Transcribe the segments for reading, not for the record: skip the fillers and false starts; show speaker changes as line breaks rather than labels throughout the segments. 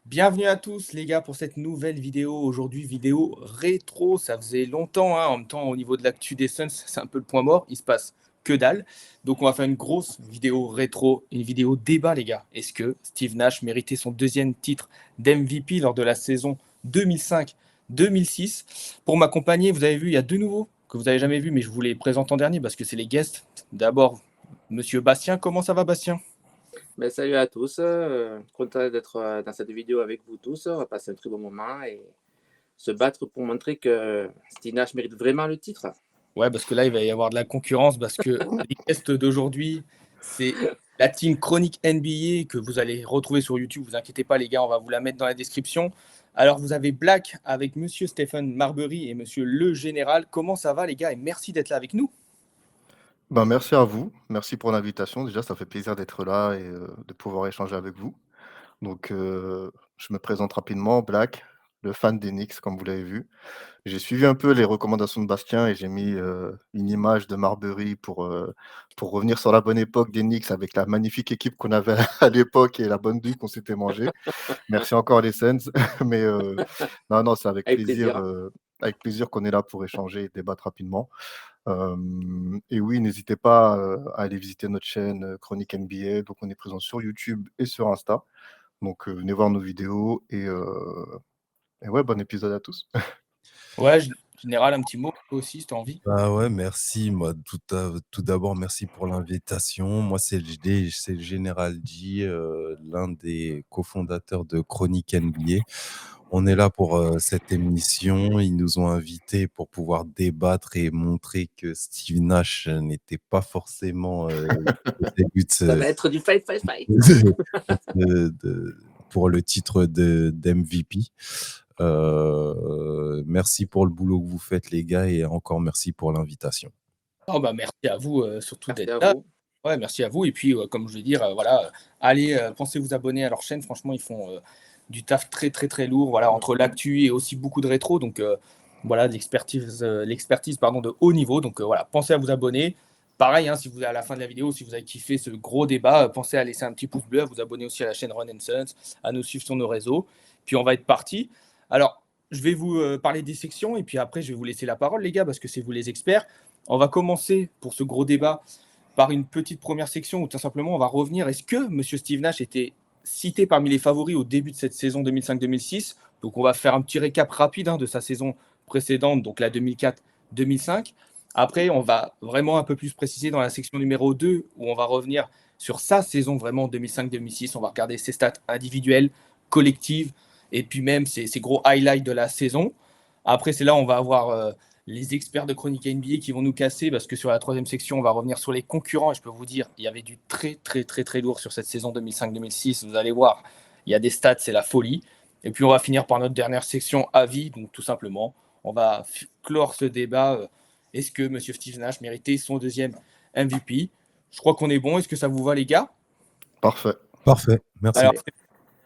Bienvenue à tous les gars pour cette nouvelle vidéo. Aujourd'hui, vidéo rétro. Ça faisait longtemps, hein. En même temps, au niveau de l'actu des Suns, c'est un peu le point mort. Il se passe que dalle. Donc, on va faire une grosse vidéo rétro, une vidéo débat, les gars. Est-ce que Steve Nash méritait son deuxième titre d'MVP lors de la saison 2005-2006? Pour m'accompagner, vous avez vu, il y a deux nouveaux que vous n'avez jamais vus, mais je vous les présente en dernier parce que c'est les guests. D'abord, monsieur Bastien. Comment ça va, Bastien?
Salut à tous, content d'être dans cette vidéo avec vous tous. On va passer un très bon moment et se battre pour montrer que Steve Nash mérite vraiment le titre.
Ouais, parce que là, il va y avoir de la concurrence parce que les guests d'aujourd'hui, c'est la team Chronique NBA que vous allez retrouver sur YouTube. Vous inquiétez pas, les gars, on va vous la mettre dans la description. Alors, vous avez Black avec monsieur Stephen Marbury et monsieur Le Général. Comment ça va, les gars? Et merci d'être là avec nous.
Merci à vous. Merci pour l'invitation. Déjà, ça fait plaisir d'être là et de pouvoir échanger avec vous. Donc, je me présente rapidement, Black, le fan des Knicks, comme vous l'avez vu. J'ai suivi un peu les recommandations de Bastien et j'ai mis une image de Marbury pour revenir sur la bonne époque des Knicks avec la magnifique équipe qu'on avait à l'époque et la bonne douille qu'on s'était mangée. Merci encore les Suns. Mais non, non, c'est
Avec plaisir.
avec plaisir qu'on est là pour échanger et débattre rapidement. Et oui, n'hésitez pas à aller visiter notre chaîne Chronique NBA. Donc, on est présent sur YouTube et sur Insta. Donc, venez voir nos vidéos et ouais, bon épisode à tous.
Ouais, Général, un petit mot aussi, si tu as envie.
Ah ouais, merci. Moi, tout d'abord, merci pour l'invitation. Moi, c'est le Général J, l'un des cofondateurs de Chronique NBA. On est là pour cette émission. Ils nous ont invités pour pouvoir débattre et montrer que Steve Nash n'était pas forcément au début
Ça va être du fight.
pour le titre d'MVP. Merci pour le boulot que vous faites, les gars, et encore merci pour l'invitation.
Oh, bah, merci à vous surtout
Merci
d'être
à
là.
vous.
Ouais, merci à vous. Et puis, comme je vais dire, voilà, allez, pensez vous abonner à leur chaîne. Franchement, ils font du taf très, très, très lourd. Voilà, entre l'actu et aussi beaucoup de rétro. Donc, voilà, de l'expertise pardon, de haut niveau. Donc, voilà, pensez à vous abonner. Pareil, hein, si vous à la fin de la vidéo, si vous avez kiffé ce gros débat, pensez à laisser un petit pouce bleu, à vous abonner aussi à la chaîne Run Sons, à nous suivre sur nos réseaux. Puis, on va être parti. Alors, je vais vous parler des sections et puis après, je vais vous laisser la parole, les gars, parce que c'est vous les experts. On va commencer pour ce gros débat par une petite première section où tout simplement on va revenir. Est-ce que M. Steve Nash était cité parmi les favoris au début de cette saison 2005-2006? Donc on va faire un petit récap rapide de sa saison précédente, donc la 2004-2005. Après, on va vraiment un peu plus préciser dans la section numéro 2 où on va revenir sur sa saison vraiment 2005-2006. On va regarder ses stats individuelles, collectives et puis même ses gros highlights de la saison. Après, c'est là où on va avoir les experts de Chronique NBA qui vont nous casser parce que sur la troisième section, on va revenir sur les concurrents. Et je peux vous dire, il y avait du très, très, très, très lourd sur cette saison 2005-2006. Vous allez voir, il y a des stats, c'est la folie. Et puis, on va finir par notre dernière section avis. Donc, tout simplement, on va clore ce débat. Est-ce que M. Steve Nash méritait son deuxième MVP? Je crois qu'on est bon. Est-ce que ça vous va, les gars?
Parfait.
Parfait, merci.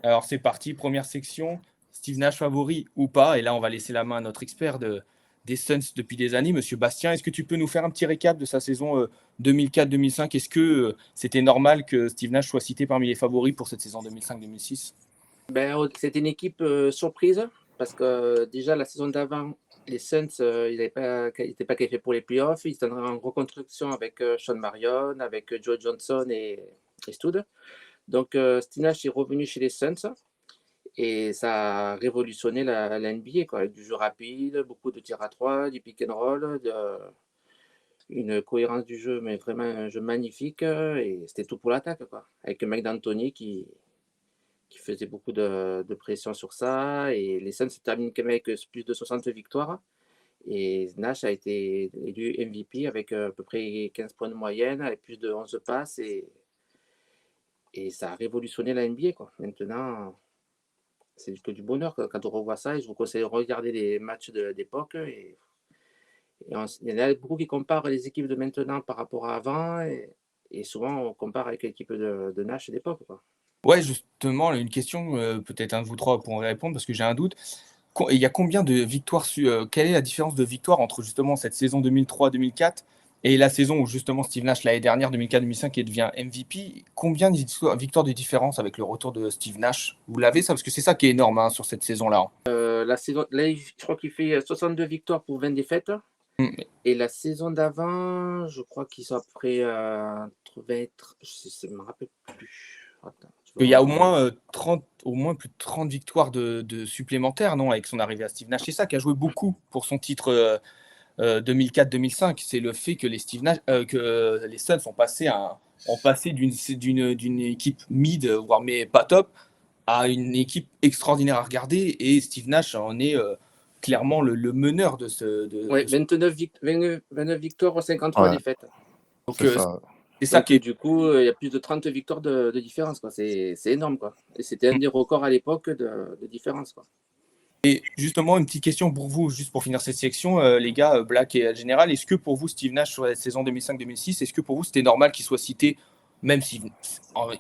Alors, c'est parti. Première section. Steve Nash favori ou pas? Et là, on va laisser la main à notre expert des Suns depuis des années, Monsieur Bastien. Est-ce que tu peux nous faire un petit récap de sa saison 2004-2005? Est-ce que c'était normal que Steve Nash soit cité parmi les favoris pour cette saison 2005-2006?
C'était une équipe surprise parce que déjà la saison d'avant, les Suns, ils n'étaient pas qualifiés pour les playoffs. Ils étaient en reconstruction avec Sean Marion, avec Joe Johnson et Stud. Donc, Steve Nash est revenu chez les Suns. Et ça a révolutionné la NBA, quoi, avec du jeu rapide, beaucoup de tirs à trois, du pick and roll, une cohérence du jeu, mais vraiment un jeu magnifique. Et c'était tout pour l'attaque, quoi. Avec Mike D'Antoni qui faisait beaucoup de pression sur ça. Et les Suns se terminent quand même avec plus de 60 victoires. Et Nash a été élu MVP avec à peu près 15 points de moyenne, avec plus de 11 passes. Et ça a révolutionné la NBA, quoi. Maintenant, c'est que du bonheur quand on revoit ça. Et je vous conseille de regarder les matchs d'époque. Il y en a beaucoup qui comparent les équipes de maintenant par rapport à avant. Et souvent, on compare avec l'équipe de Nash d'époque, quoi.
Ouais, justement, une question, peut-être un de vous trois pourront répondre parce que j'ai un doute. Il y a combien de victoires quelle est la différence de victoire entre justement cette saison 2003-2004 Et la saison où justement Steve Nash, l'année dernière, 2004-2005, il devient MVP, combien de victoires de différence avec le retour de Steve Nash? Vous l'avez ça? Parce que c'est ça qui est énorme hein, sur cette saison-là.
La saison, là, je crois qu'il fait 62 victoires pour 20 défaites. Et la saison d'avant, je crois qu'ils sont après entre 20, je ne me rappelle plus. Attends,
il y a au moins, plus de 30 victoires de supplémentaires, non, avec son arrivée à Steve Nash. C'est ça qui a joué beaucoup pour son titre 2004-2005. C'est le fait que les que les Suns ont passé d'une équipe mid, voire mais pas top, à une équipe extraordinaire à regarder. Et Steve Nash en est clairement le meneur de ce.
29 victoires, 53 défaites.
Donc,
c'est ça qui est. Du coup, il y a plus de 30 victoires de différence. C'est énorme. Quoi. Et c'était un des records à l'époque de différence. Quoi.
Et justement, une petite question pour vous, juste pour finir cette section, les gars, Black et Général. Est-ce que pour vous, Steve Nash, sur la saison 2005-2006, est-ce que pour vous, c'était normal qu'il soit cité, même s'il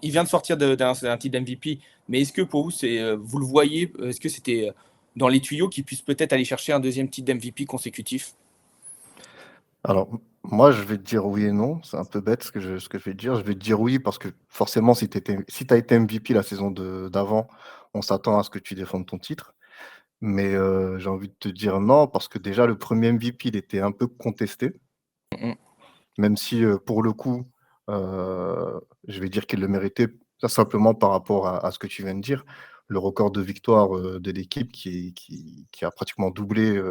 vient de sortir d'un titre d'MVP, mais est-ce que pour vous, vous le voyez, est-ce que c'était dans les tuyaux qu'il puisse peut-être aller chercher un deuxième titre d'MVP consécutif?
Alors, moi, je vais te dire oui et non. C'est un peu bête ce que je vais te dire. Je vais te dire oui parce que forcément, si tu as été MVP la saison d'avant, on s'attend à ce que tu défendes ton titre. Mais j'ai envie de te dire non parce que déjà, le premier MVP, il était un peu contesté. Même si, pour le coup, je vais dire qu'il le méritait, simplement par rapport à ce que tu viens de dire. Le record de victoire de l'équipe qui a pratiquement doublé,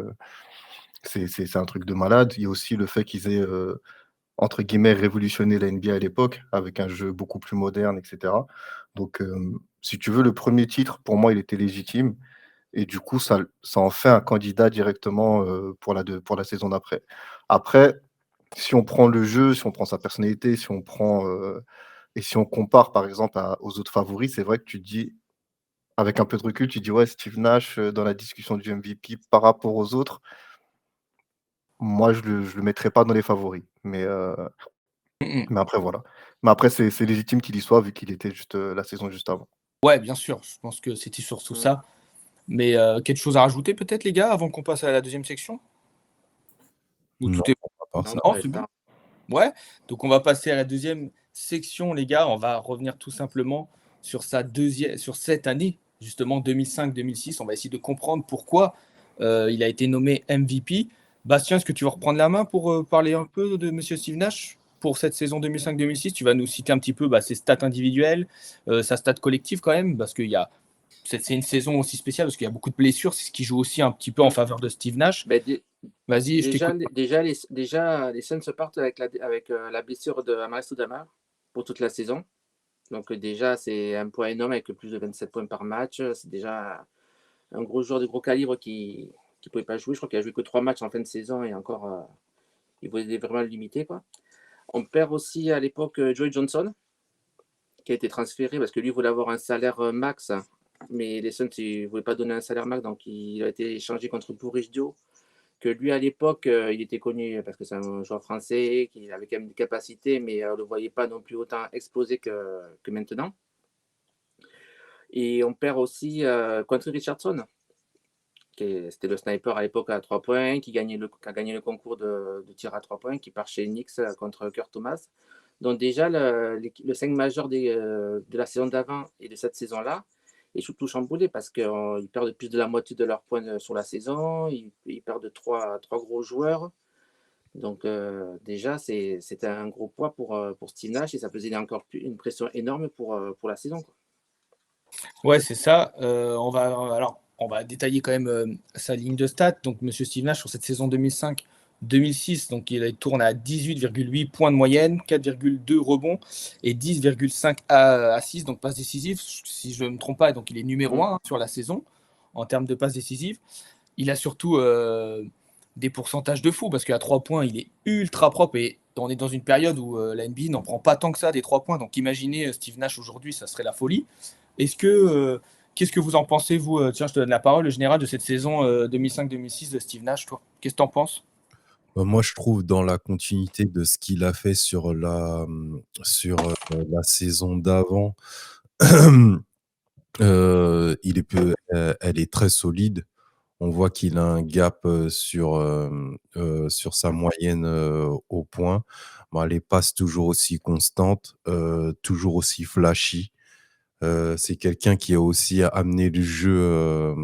c'est un truc de malade. Il y a aussi le fait qu'ils aient, entre guillemets, «révolutionné» la NBA à l'époque, avec un jeu beaucoup plus moderne et cetera. Donc, si tu veux, le premier titre, pour moi, il était légitime et du coup, ça en fait un candidat directement, pour la saison d'après. Après, si on prend le jeu, si on prend sa personnalité, si on prend, et si on compare, par exemple, aux autres favoris, c'est vrai que tu te dis, avec un peu de recul, tu te dis: «Ouais, Steve Nash, dans la discussion du MVP par rapport aux autres», moi, je le mettrais pas dans les favoris. Mais après, voilà. Mais après, c'est légitime qu'il y soit, vu qu'il était juste, la saison juste avant.
Ouais, bien sûr. Je pense que c'était surtout ça. Mais quelque chose à rajouter peut-être, les gars, avant qu'on passe à la deuxième section? Ou
Non,
tout est
pas ça.
non, c'est bon. Ouais, donc on va passer à la deuxième section, les gars. On va revenir tout simplement sur cette année, justement 2005-2006. On va essayer de comprendre pourquoi il a été nommé MVP. Bastien, est-ce que tu veux reprendre la main pour parler un peu de Monsieur Steve Nash pour cette saison 2005-2006? Tu vas nous citer un petit peu ses stats individuelles, sa stat collective quand même, parce qu'il y a c'est une saison aussi spéciale parce qu'il y a beaucoup de blessures, c'est ce qui joue aussi un petit peu en faveur de Steve Nash. Vas-y, je t'écoute.
Déjà, les Suns se partent avec la blessure de Amar'e Stoudemire pour toute la saison. Donc déjà, c'est un point énorme avec plus de 27 points par match. C'est déjà un gros joueur de gros calibre qui ne pouvait pas jouer. Je crois qu'il a joué que 3 matchs en fin de saison et encore, il voulait vraiment le limiter. Quoi. On perd aussi à l'époque Joey Johnson, qui a été transféré parce que lui voulait avoir un salaire max, mais les Suns ne voulaient pas donner un salaire max, donc il a été échangé contre Boris Dio, que lui à l'époque, il était connu parce que c'est un joueur français qui avait quand même des capacités, mais on ne le voyait pas non plus autant exploser que maintenant. Et on perd aussi Quentin Richardson, c'était le sniper à l'époque à 3 points, qui a gagné le concours de tir à 3 points, qui part chez Knicks contre Kurt Thomas. Donc déjà, le 5 majeur de la saison d'avant et de cette saison-là est surtout chamboulé parce qu'ils perdent plus de la moitié de leurs points sur la saison, ils perdent 3 gros joueurs. Donc déjà, c'était un gros poids pour Steve Nash et ça faisait encore une pression énorme pour la saison. Quoi.
Ouais, c'est ça. On va détailler quand même sa ligne de stats. Donc, Monsieur Steve Nash, sur cette saison 2005-2006, donc il tourne à 18,8 points de moyenne, 4,2 rebonds et 10,5 assists, donc passes décisives, si je ne me trompe pas. Donc, il est numéro 1 sur la saison en termes de passes décisives. Il a surtout des pourcentages de fou parce qu'à 3 points, il est ultra propre et on est dans une période où la NBA n'en prend pas tant que ça des 3 points. Donc, imaginez Steve Nash aujourd'hui, ça serait la folie. Qu'est-ce que vous en pensez, vous? Tiens, je te donne la parole, le général, de cette saison 2005-2006 de Steve Nash, toi. Qu'est-ce que tu en penses?
Moi, je trouve dans la continuité de ce qu'il a fait sur la saison d'avant, elle est très solide. On voit qu'il a un gap sur sa moyenne au point. Bon, les passes toujours aussi constantes, toujours aussi flashy. C'est quelqu'un qui a aussi amené le jeu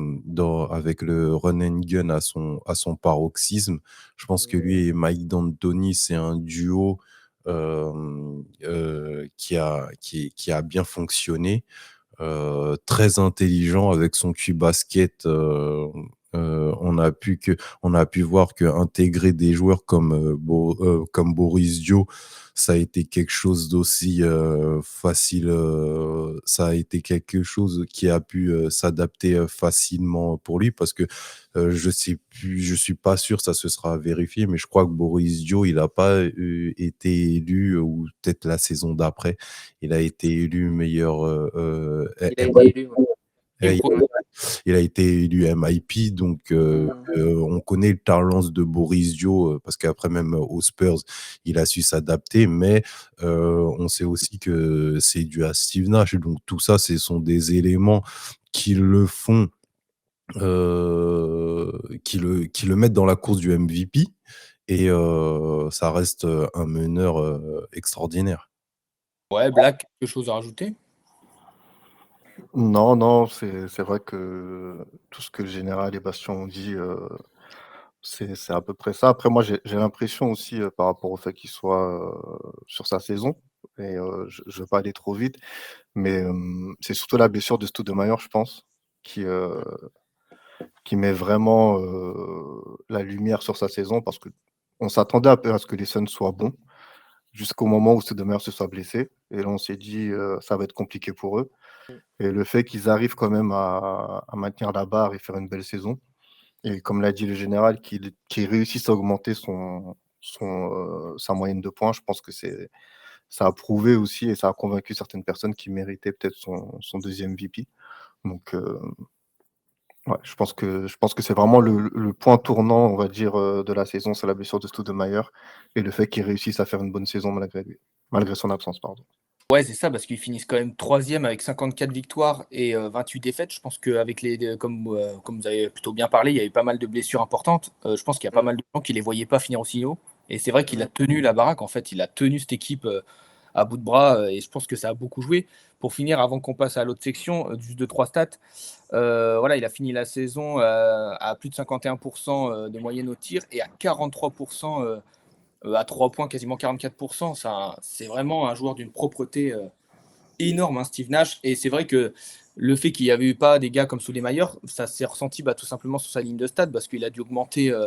avec le run and gun à son paroxysme. Je pense que lui et Mike D'Antoni, c'est un duo qui a bien fonctionné. Très intelligent avec son Q-Basket. On a pu voir que intégrer des joueurs comme Boris Dio, ça a été quelque chose d'aussi facile. Ça a été quelque chose qui a pu s'adapter facilement pour lui parce que je sais plus, je suis pas sûr, ça se sera vérifié, mais je crois que Boris Dio, il n'a pas été élu ou peut-être la saison d'après, il a été élu meilleur
Il a été élu. Ouais.
il
Impro-
il a été élu MIP, donc on connaît le talent de Boris Dio parce qu'après même aux Spurs, il a su s'adapter, mais on sait aussi que c'est dû à Steve Nash, donc tout ça, ce sont des éléments qui le font, qui le mettent dans la course du MVP et ça reste un meneur extraordinaire.
Ouais, Black, quelque chose à rajouter?
Non, non, c'est vrai que tout ce que le général et Bastien ont dit, c'est à peu près ça. Après moi, j'ai l'impression aussi, par rapport au fait qu'il soit, sur sa saison et je veux pas aller trop vite, mais c'est surtout la blessure de Stoudemire, je pense, qui, heu, qui met vraiment, la lumière sur sa saison parce qu'on s'attendait un peu à ce que les Suns soient bons jusqu'au moment où Stoudemire se soit blessé et là, on s'est dit, «Ça va être compliqué pour eux». Et le fait qu'ils arrivent quand même à maintenir la barre et faire une belle saison et comme l'a dit le général, qu'ils réussissent à augmenter sa moyenne de points, je pense que ça a prouvé aussi et ça a convaincu certaines personnes qui méritaient peut-être son 2e MVP. Donc ouais, je pense que c'est vraiment le point tournant, on va dire, de la saison, c'est la blessure de Stoudemire et le fait qu'ils réussissent à faire une bonne saison malgré lui, malgré son absence, pardon.
Ouais, c'est ça, parce qu'ils finissent quand même troisième avec 54 victoires et 28 défaites. Je pense qu'avec comme vous avez plutôt bien parlé, il y avait pas mal de blessures importantes. Je pense qu'il y a pas mal de gens qui les voyaient pas finir aussi haut. Et c'est vrai qu'il a tenu la baraque, en fait. Il a tenu cette équipe à bout de bras et je pense que ça a beaucoup joué. Pour finir, avant qu'on passe à l'autre section, juste 2-3 stats. Voilà, il a fini la saison à plus de 51% de moyenne au tir et à 43% à 3 points, quasiment 44%. C'est vraiment un joueur d'une propreté énorme, hein, Steve Nash. Et c'est vrai que le fait qu'il n'y avait eu pas des gars comme Souleymane, ça s'est ressenti tout simplement sur sa ligne de stade parce qu'il a dû augmenter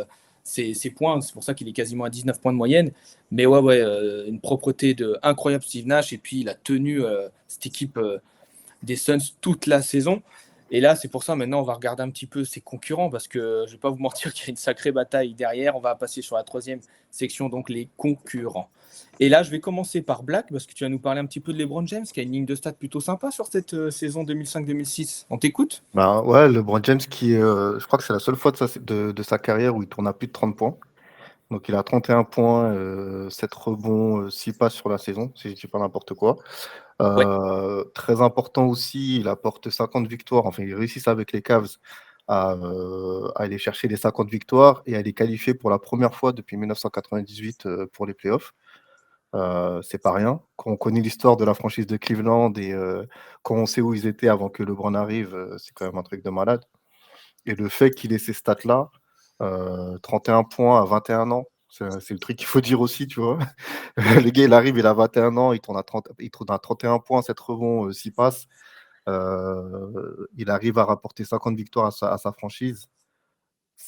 ses points. C'est pour ça qu'il est quasiment à 19 points de moyenne. Mais ouais, une propreté incroyable, Steve Nash. Et puis il a tenu cette équipe des Suns toute la saison. Et là, c'est pour ça, maintenant, on va regarder un petit peu ses concurrents, parce que je ne vais pas vous mentir qu'il y a une sacrée bataille derrière. On va passer sur la troisième section, donc les concurrents. Et là, je vais commencer par Black, parce que tu vas nous parler un petit peu de LeBron James, qui a une ligne de stats plutôt sympa sur cette saison 2005-2006. On t'écoute?
Bah, ouais, LeBron James qui, je crois que c'est la seule fois de sa carrière où il tourne à plus de 30 points. Donc il a 31 points, 7 rebonds, 6 passes sur la saison, si je dis pas n'importe quoi.
Ouais.
Très important aussi, il apporte 50 victoires, enfin ils réussissent avec les Cavs à aller chercher les 50 victoires et à les qualifier pour la première fois depuis 1998, pour les playoffs. C'est pas rien. Quand on connaît l'histoire de la franchise de Cleveland et quand on sait où ils étaient avant que LeBron arrive, c'est quand même un truc de malade et le fait qu'il ait ces stats-là, 31 points à 21 ans, c'est le truc qu'il faut dire aussi, tu vois? Le gars, il arrive, il a 21 ans, il tourne à 31 points, 7 rebonds, 6 passes. Il arrive à rapporter 50 victoires à sa franchise.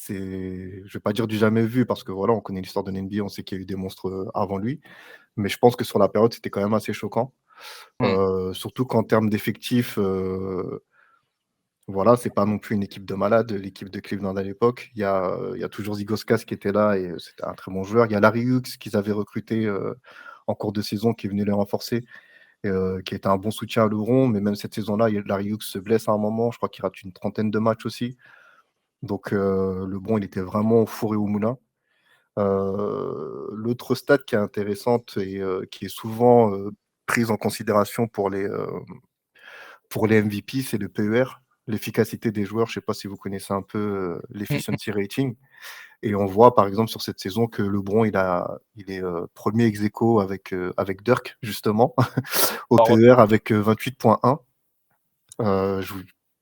Je vais pas dire du jamais vu parce que voilà, on connaît l'histoire de l'NBA, on sait qu'il y a eu des monstres, avant lui. Mais je pense que sur la période, c'était quand même assez choquant.
Mm.
Surtout qu'en termes d'effectifs, voilà, c'est pas non plus une équipe de malades, l'équipe de Cleveland à l'époque. Il y a toujours Zygoskas qui était là et c'était un très bon joueur. Il y a Larry Hughes qu'ils avaient recruté, en cours de saison, qui est venu les renforcer et qui était un bon soutien à LeBron. Mais même cette saison-là, Larry Hughes se blesse à un moment. Je crois qu'il rate une trentaine de matchs aussi. Donc LeBron, il était vraiment au four et au moulin. L'autre stat qui est intéressante et qui est souvent, prise en considération pour les MVP, c'est le PER. l'efficacité des joueurs. Je ne sais pas si vous connaissez un peu l'efficiency rating. Et on voit par exemple sur cette saison que LeBron, il est premier ex aequo avec Dirk, justement, au
Alors,
PER avec 28,1.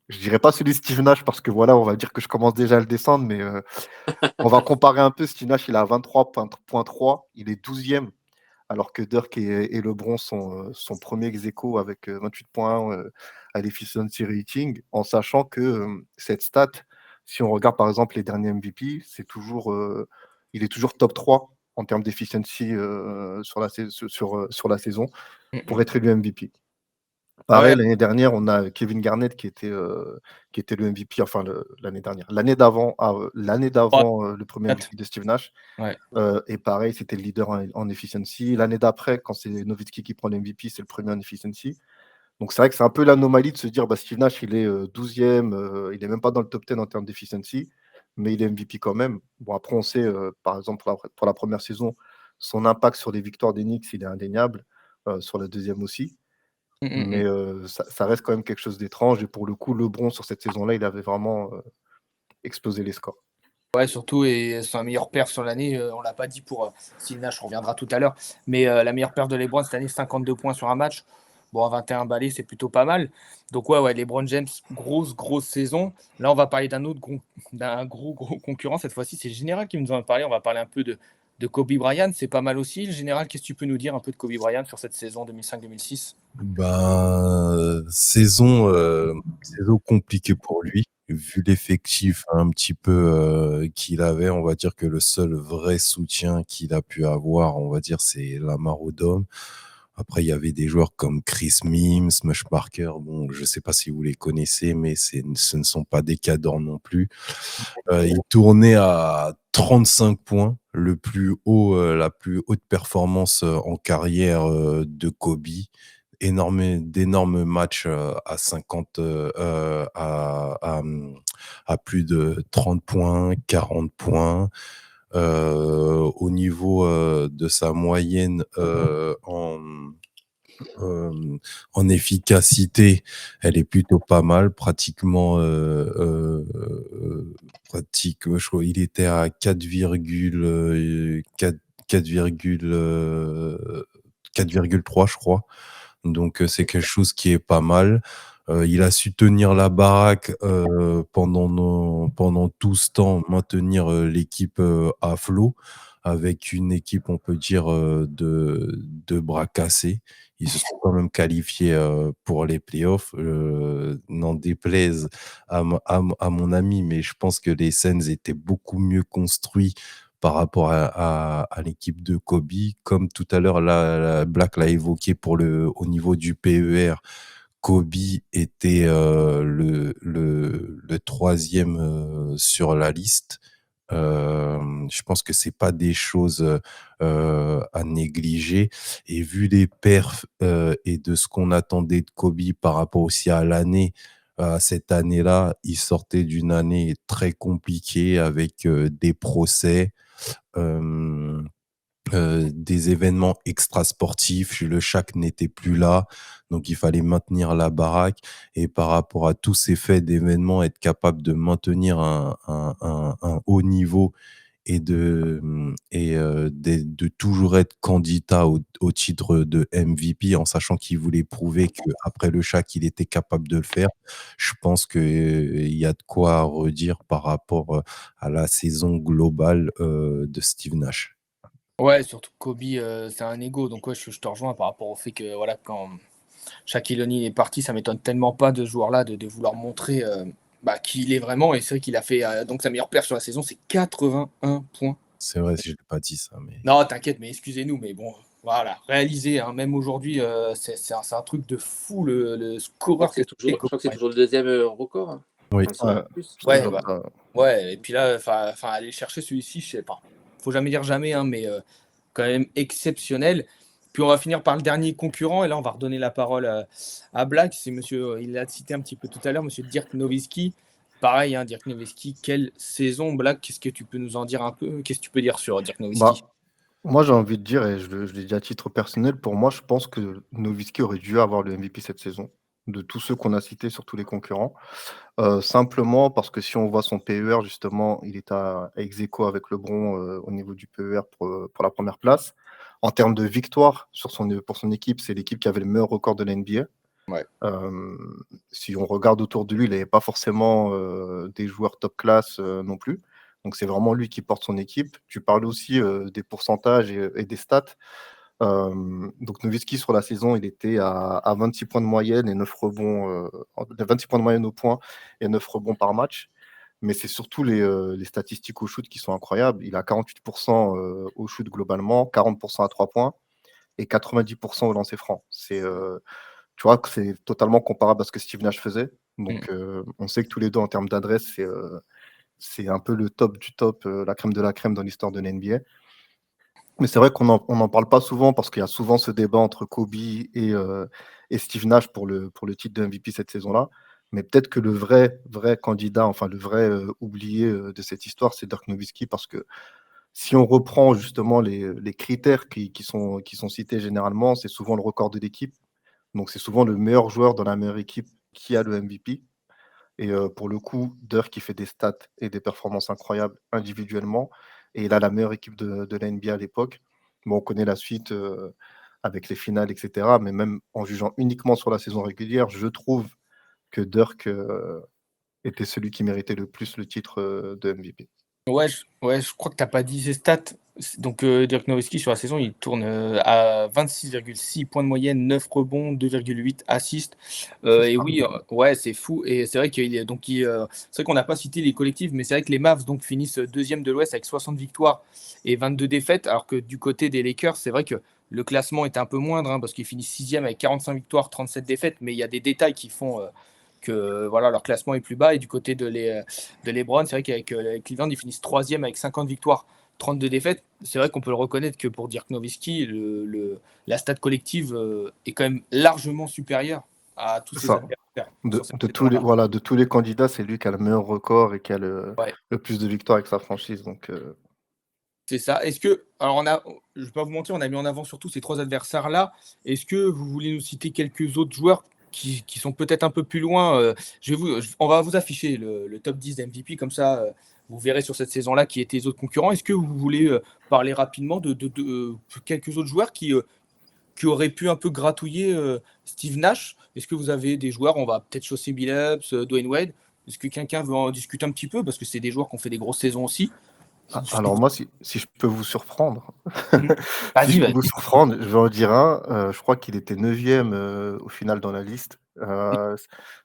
Je dirais pas celui de Steve Nash parce que voilà, on va dire que je commence déjà à le descendre, mais on va comparer un peu. Steve Nash, il a 23,3, il est 12e, alors que Dirk et LeBron sont premiers ex aequo avec 28,1 à l'efficiency rating, en sachant que cette stat, si on regarde par exemple les derniers MVP, il est toujours top 3 en termes d'efficiency sur la saison pour être élu MVP.
ouais,
Pareil, l'année dernière, on a Kevin Garnett qui était le MVP, enfin l'année dernière. L'année d'avant,
ouais,
le premier MVP de Steve Nash.
ouais.
Et pareil, c'était le leader en efficiency. L'année d'après, quand c'est Nowitzki qui prend l'MVP, c'est le premier en efficiency. Donc c'est vrai que c'est un peu l'anomalie de se dire Steve Nash, il est 12e, il n'est même pas dans le top 10 en termes d'efficiency, mais il est MVP quand même. Bon, après, on sait, par exemple, pour la première saison, son impact sur les victoires des Knicks, il est indéniable, sur la deuxième aussi. Mais ça reste quand même quelque chose d'étrange. Et pour le coup, LeBron, sur cette saison-là, il avait vraiment explosé les scores.
Ouais, surtout, et c'est un meilleur perf sur l'année. On l'a pas dit pour Steve Nash, on reviendra tout à l'heure. Mais la meilleure perf de LeBron cette année, 52 points sur un match. Bon, à 21 balais, c'est plutôt pas mal. Donc, ouais, LeBron James, grosse saison. Là, on va parler d'un gros concurrent. Cette fois-ci, c'est le général qui nous en a parlé. On va parler un peu de Kobe Bryant. C'est pas mal aussi. Le général, qu'est-ce que tu peux nous dire un peu de Kobe Bryant sur cette saison 2005-2006?
Saison compliquée pour lui, vu l'effectif un petit peu qu'il avait. On va dire que le seul vrai soutien qu'il a pu avoir, on va dire, c'est Lamar Odom. Après, il y avait des joueurs comme Chris Mims, Smush Parker. Bon, je ne sais pas si vous les connaissez, mais ce ne sont pas des cadors non plus. Il tournait à 35 points, la plus haute performance en carrière de Kobe. D'énormes matchs à 50, à plus de 30 points, 40 points. Au niveau de sa moyenne en efficacité, elle est plutôt pas mal. Pratiquement, je crois, il était à 4,3, je crois. Donc, c'est quelque chose qui est pas mal. Il a su tenir la baraque pendant tout ce temps, maintenir l'équipe à flot, avec une équipe, on peut dire, de bras cassés. Ils se sont quand même qualifiés pour les playoffs. N'en déplaise à mon ami, mais je pense que les Suns étaient beaucoup mieux construits par rapport à l'équipe de Kobe. Comme tout à l'heure, Black l'a évoqué au niveau du PER, Kobe était le troisième sur la liste. Je pense que c'est pas des choses à négliger. Et vu les perfs et de ce qu'on attendait de Kobe par rapport aussi à cette année-là, il sortait d'une année très compliquée avec des procès, euh, des événements extrasportifs. Le Shaq n'était plus là, donc il fallait maintenir la baraque. Et par rapport à tous ces faits d'événements, être capable de maintenir un haut niveau et de toujours être candidat au titre de MVP, en sachant qu'il voulait prouver qu'après le Shaq, il était capable de le faire. Je pense qu'il y a de quoi redire par rapport à la saison globale de Steve Nash.
Ouais, surtout que Kobe, c'est un ego. Donc, ouais, je te rejoins par rapport au fait que, voilà, quand Shaquille O'Neal est parti, ça m'étonne tellement pas de ce joueur-là de vouloir montrer qui il est vraiment. Et c'est vrai qu'il a fait donc sa meilleure perf sur la saison, c'est 81 points.
C'est vrai, je l'ai pas dit ça, mais
Non, t'inquiète, mais excusez-nous, mais bon, voilà, réalisé, hein, même aujourd'hui, c'est un truc de fou le scoreur que
Je crois que c'est toujours le deuxième record, hein.
oui.
Enfin, sinon,
Ouais,
plus.
c'est
Ouais,
toujours
bah,
ça.
ouais, et puis là, enfin, aller chercher celui-ci, je sais pas. Faut jamais dire jamais, hein, mais quand même exceptionnel. Puis on va finir par le dernier concurrent, et là, on va redonner la parole à Black. C'est monsieur, il l'a cité un petit peu tout à l'heure, monsieur Dirk Nowitzki. Pareil, hein, Dirk Nowitzki, quelle saison, Black. Qu'est-ce que tu peux nous en dire un peu? Qu'est-ce que tu peux dire sur Dirk
Bah,
Nowitzki?
moi, j'ai envie de dire, et je l'ai dit à titre personnel, pour moi, je pense que Nowitzki aurait dû avoir le MVP cette saison. de tous ceux qu'on a cités sur tous les concurrents. Simplement parce que si on voit son PER, justement, il est à ex-aequo avec LeBron au niveau du PER pour la première place. En termes de victoire pour son équipe, c'est l'équipe qui avait le meilleur record de la NBA.
Ouais.
Si on regarde autour de lui, il n'avait pas forcément des joueurs top class non plus. Donc c'est vraiment lui qui porte son équipe. Tu parles aussi des pourcentages et des stats. Donc Nowitzki sur la saison, il était à 26 points de moyenne et 9 rebonds, 26 points de moyenne au point et 9 rebonds par match. Mais c'est surtout les statistiques au shoot qui sont incroyables. Il a 48% au shoot globalement, 40% à 3 points et 90% au lancer franc. Tu vois que c'est totalement comparable à ce que Steve Nash faisait. Donc on sait que tous les deux, en termes d'adresse, c'est un peu le top du top, la crème de la crème dans l'histoire de la NBA. Mais c'est vrai qu'on n'en parle pas souvent parce qu'il y a souvent ce débat entre Kobe et Steve Nash pour le titre de MVP cette saison-là. Mais peut-être que le vrai candidat, enfin le vrai oublié de cette histoire, c'est Dirk Nowitzki, parce que si on reprend justement les critères qui sont cités généralement, c'est souvent le record de l'équipe. Donc c'est souvent le meilleur joueur dans la meilleure équipe qui a le MVP. Et pour le coup, Dirk qui fait des stats et des performances incroyables individuellement. Et il a la meilleure équipe de la NBA à l'époque. Bon, on connaît la suite avec les finales, etc. Mais même en jugeant uniquement sur la saison régulière, je trouve que Dirk était celui qui méritait le plus le titre de MVP.
Ouais, je crois que tu n'as pas dit ses stats. Donc, Dirk Nowitzki, sur la saison, il tourne à 26,6 points de moyenne, 9 rebonds, 2,8 assists. Et oui, ouais, c'est fou. Et c'est vrai c'est vrai qu'on n'a pas cité les collectifs, mais c'est vrai que les Mavs donc, finissent deuxième de l'Ouest avec 60 victoires et 22 défaites, alors que du côté des Lakers, c'est vrai que le classement est un peu moindre, hein, parce qu'ils finissent sixième avec 45 victoires, 37 défaites, mais il y a des détails qui font que voilà, leur classement est plus bas. Et du côté de LeBron, c'est vrai qu'avec Cleveland, ils finissent troisième avec 50 victoires, 32 défaites. C'est vrai qu'on peut le reconnaître que pour Dirk Nowitzki, la stat collective est quand même largement supérieure à tous ses
Ça.
adversaires.
De tous les candidats, c'est lui qui a le meilleur record et qui a le plus de victoires avec sa franchise. Donc,
c'est ça. Est-ce que, alors je ne vais pas vous mentir, on a mis en avant surtout ces trois adversaires-là. Est-ce que vous voulez nous citer quelques autres joueurs qui sont peut-être un peu plus loin? On va vous afficher le top 10 d'MVP, comme ça, vous verrez sur cette saison-là qui étaient les autres concurrents. Est-ce que vous voulez parler rapidement de quelques autres joueurs qui auraient pu un peu gratouiller Steve Nash? Est-ce que vous avez des joueurs, on va peut-être Chauncey Billups, Dwayne Wade? Est-ce que quelqu'un veut en discuter un petit peu? Parce que c'est des joueurs qui ont fait des grosses saisons aussi.
Alors moi, si je peux vous surprendre,
Vas-y.
je vais en dire un. Je crois qu'il était 9e au final dans la liste.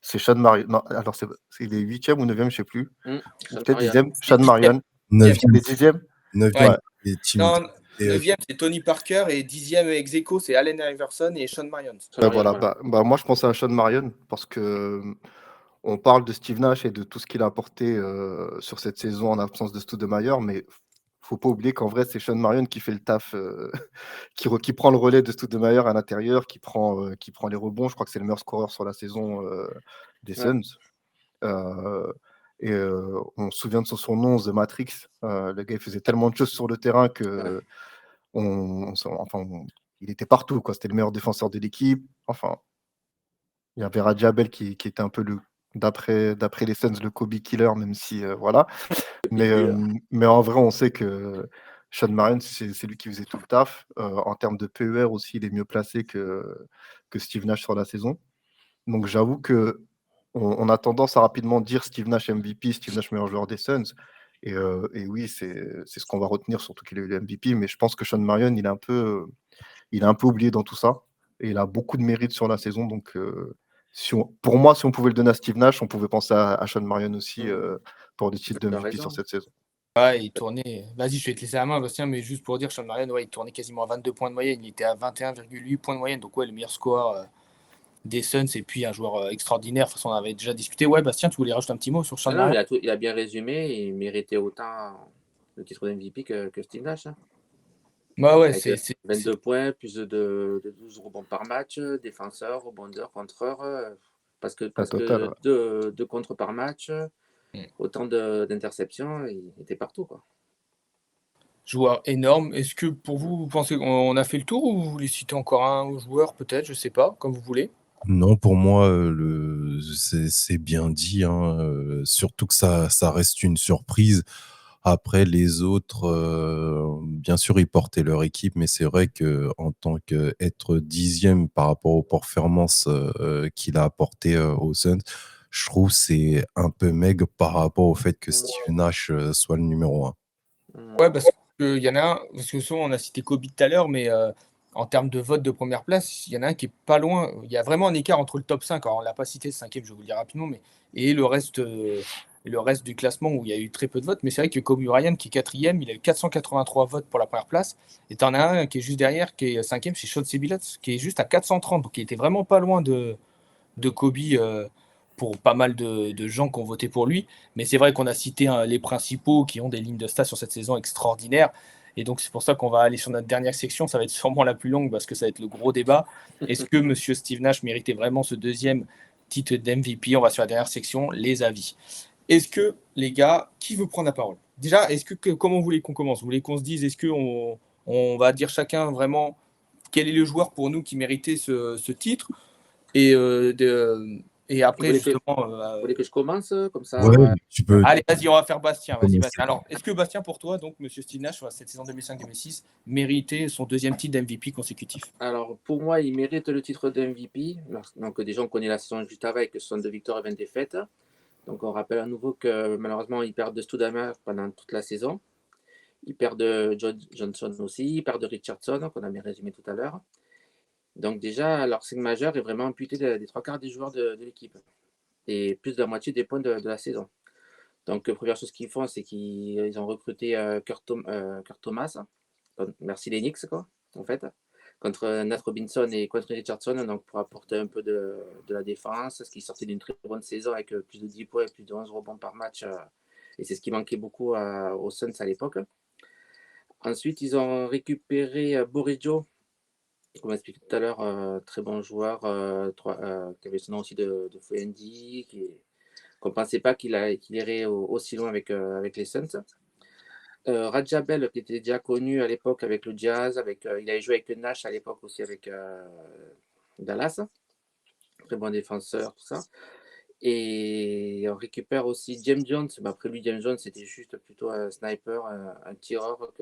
C'est Sean Marion. Non, alors il est 8e ou 9e, je sais plus. Peut-être 10e. Sean Marion.
9e.
Il est 10e.
9e,
Ouais.
Non, 9e, c'est Tony Parker et 10e ex aequo, c'est Allen Iverson et Sean Marion.
Voilà. Bah, moi, je pensais à Sean Marion parce que on parle de Steve Nash et de tout ce qu'il a apporté sur cette saison en absence de Stoudemire, mais faut pas oublier qu'en vrai, c'est Sean Marion qui fait le taf, qui prend le relais de Stoudemire à l'intérieur, qui prend les rebonds. Je crois que c'est le meilleur scoreur sur la saison des Suns. On se souvient de son nom, The Matrix. Le gars, il faisait tellement de choses sur le terrain que il était partout, quoi. C'était le meilleur défenseur de l'équipe. Enfin, il y avait Rajabel qui était un peu d'après les Suns, le Kobe killer, même si voilà. Mais en vrai, on sait que Sean Marion, c'est lui qui faisait tout le taf. En termes de PER aussi, il est mieux placé que Steve Nash sur la saison. Donc j'avoue que on a tendance à rapidement dire Steve Nash MVP, Steve Nash meilleur joueur des Suns. Et oui, c'est ce qu'on va retenir, surtout qu'il a eu le MVP. Mais je pense que Sean Marion, il est un peu oublié dans tout ça. Et il a beaucoup de mérite sur la saison. Donc pour moi, si on pouvait le donner à Steve Nash, on pouvait penser à Sean Marion aussi pour des titres de MVP sur cette saison.
Ouais, il tournait. Vas-y, je vais te laisser la main, Bastien, mais juste pour dire, Sean Marion, il tournait quasiment à 22 points de moyenne. Il était à 21,8 points de moyenne. Donc, ouais, le meilleur score des Suns et puis un joueur extraordinaire. De toute façon, on avait déjà discuté. Ouais, Bastien, tu voulais rajouter un petit mot sur Sean Marion?
Il a bien résumé. Il méritait autant le titre d'MVP que Steve Nash.
Ouais,
avec 22 points, plus de 12 rebonds par match, défenseur, rebondeur, contreur, parce que deux contres par match, autant d'interceptions, il était partout, quoi.
Joueur énorme. Est-ce que pour vous, vous pensez qu'on a fait le tour ou vous voulez citer encore un joueur peut-être? Je sais pas, comme vous voulez.
Non, pour moi, c'est bien dit, hein, surtout que ça reste une surprise. Après les autres, bien sûr, ils portaient leur équipe, mais c'est vrai qu'en tant qu'être 10e par rapport aux performances, qu'il a apportées, aux Suns, je trouve c'est un peu maigre par rapport au fait que Steve Nash, soit le numéro 1.
Ouais, parce qu'il y en a un, parce que souvent on a cité Kobe tout à l'heure, mais en termes de vote de première place, il y en a un qui est pas loin. Il y a vraiment un écart entre le top 5, alors on l'a pas cité, le 5e, je vais vous le dire rapidement, et le reste du classement où il y a eu très peu de votes. Mais c'est vrai que Kobe Bryant, qui est 4e, il a eu 483 votes pour la première place. Et tu en as un qui est juste derrière, qui est 5e, c'est Chauncey Billups, qui est juste à 430. Donc il était vraiment pas loin de Kobe pour pas mal de gens qui ont voté pour lui. Mais c'est vrai qu'on a cité les principaux qui ont des lignes de stats sur cette saison extraordinaires. Et donc, c'est pour ça qu'on va aller sur notre dernière section. Ça va être sûrement la plus longue parce que ça va être le gros débat. Est-ce que M. Steve Nash méritait vraiment ce deuxième titre d'MVP? On va sur la dernière section, les avis. Est-ce que, les gars, qui veut prendre la parole? Déjà, comment vous voulez qu'on commence? Vous voulez qu'on se dise, est-ce qu'on va dire chacun vraiment quel est le joueur pour nous qui méritait ce titre? Et, après, justement.
Vous voulez que je commence comme ça?
Ouais, tu peux.
Allez, vas-y, on va faire Bastien. Vas-y,
commencer.
Bastien. Alors, est-ce que Bastien, pour toi, donc, Monsieur Steve Nash, sur cette saison 2005-2006, méritait son deuxième titre d'MVP consécutif?
Alors, pour moi, il mérite le titre de MVP. Donc, déjà, on connaît la saison juste avant avec 62 victoires et 20 défaites. Donc, on rappelle à nouveau que malheureusement, ils perdent de Stoudamire pendant toute la saison. Ils perdent de Johnson aussi. Ils perdent de Richardson, qu'on avait résumé tout à l'heure. Donc, déjà, leur signe majeur est vraiment amputé des trois quarts des joueurs de l'équipe. Et plus de la moitié des points de la saison. Donc, première chose qu'ils font, c'est qu'ils ont recruté Kurt Thomas. Merci les Knicks, quoi, en fait. Contre Nat Robinson et Quentin Richardson, donc pour apporter un peu de la défense, ce qui sortait d'une très bonne saison avec plus de 10 points et plus de 11 rebonds par match. Et c'est ce qui manquait beaucoup aux Suns à l'époque. Ensuite, ils ont récupéré Boris Joe, comme expliqué tout à l'heure, très bon joueur, qui avait son nom aussi de Fendi, qu'on ne pensait pas qu'il irait aussi loin avec les Suns. Rajabel, qui était déjà connu à l'époque avec le Jazz, il avait joué avec Nash à l'époque aussi avec Dallas. Très bon défenseur, tout ça. Et on récupère aussi James Jones. Mais après lui, James Jones, c'était juste plutôt un sniper, un tireur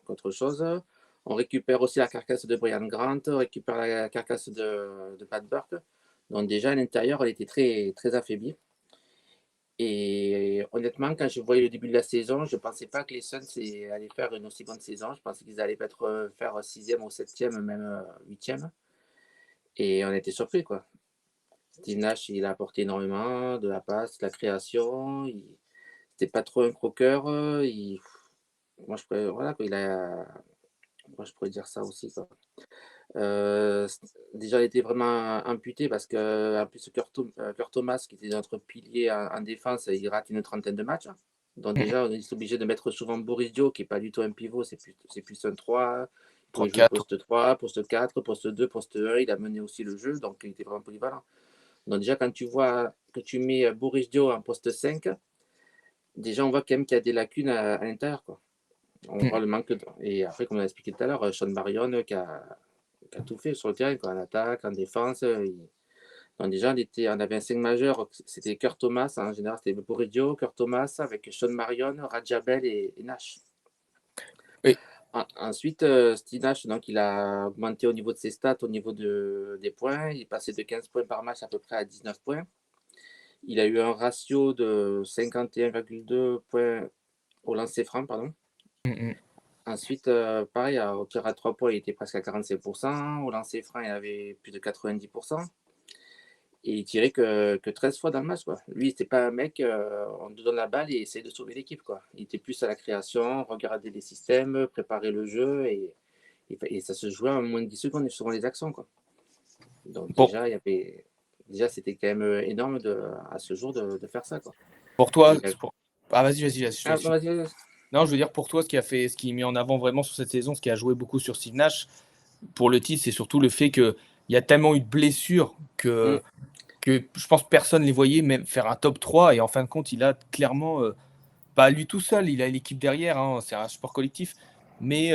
qu'autre chose. On récupère aussi la carcasse de Brian Grant, on récupère la carcasse de Pat Burke. Donc déjà, à l'intérieur, elle était très, très affaiblie. Et honnêtement, quand je voyais le début de la saison, je ne pensais pas que les Suns allaient faire une aussi bonne saison. Je pensais qu'ils allaient peut-être faire 6e ou 7e, même 8e. Et on était surpris, quoi. Steve Nash, il a apporté énormément de la passe, de la création. C'était pas trop un croqueur. Moi, voilà, quoi, moi, je pourrais dire ça aussi, quoi. Déjà, il était vraiment amputé parce que, en plus, Kurt Thomas, qui était notre pilier en défense, il rate une trentaine de matchs. Donc, déjà, on est obligé de mettre souvent Boris Dio, qui n'est pas du tout un pivot, c'est plus un 3. Il pouvait jouer poste 3, poste 4, poste 2, poste 1. Il a mené aussi le jeu, donc il était vraiment polyvalent. Donc, déjà, quand tu vois que tu mets Boris Dio en poste 5, déjà, on voit quand même qu'il y a des lacunes à l'intérieur, quoi. On voit le manque. Et après, comme on a expliqué tout à l'heure, Sean Marion qui a tout fait sur le terrain, quoi, en attaque, en défense. Donc déjà, on avait un 5 majeur, c'était Kurt Thomas, en général c'était Boris Dio, Kurt Thomas, avec Sean Marion, Rajabel et Nash.
Oui.
Ensuite, Steve Nash, donc, il a augmenté au niveau de ses stats, au niveau des points. Il est passé de 15 points par match à peu près à 19 points. Il a eu un ratio de 51,2 points au lancer franc, pardon. Ensuite, pareil, au tir à 3 points, il était presque à 45%. Au lancer franc, il avait plus de 90%. Et il tirait que 13 fois dans le match, quoi. Lui, c'était pas un mec, on te donne la balle et essaye de sauver l'équipe, quoi. Il était plus à la création, regarder les systèmes, préparer le jeu et ça se jouait en moins de 10 secondes selon les actions, quoi. Donc
Bon.
déjà, c'était quand même énorme à ce jour de faire ça, quoi.
Pour toi, vas-y.
Vas-y.
Non, je veux dire, pour toi, ce qui est mis en avant vraiment sur cette saison, ce qui a joué beaucoup sur Steve Nash, pour le titre, c'est surtout le fait qu'il y a tellement eu de blessures que je pense que personne ne les voyait même faire un top 3. Et en fin de compte, il a clairement, pas lui tout seul, il a l'équipe derrière, hein, c'est un sport collectif. Mais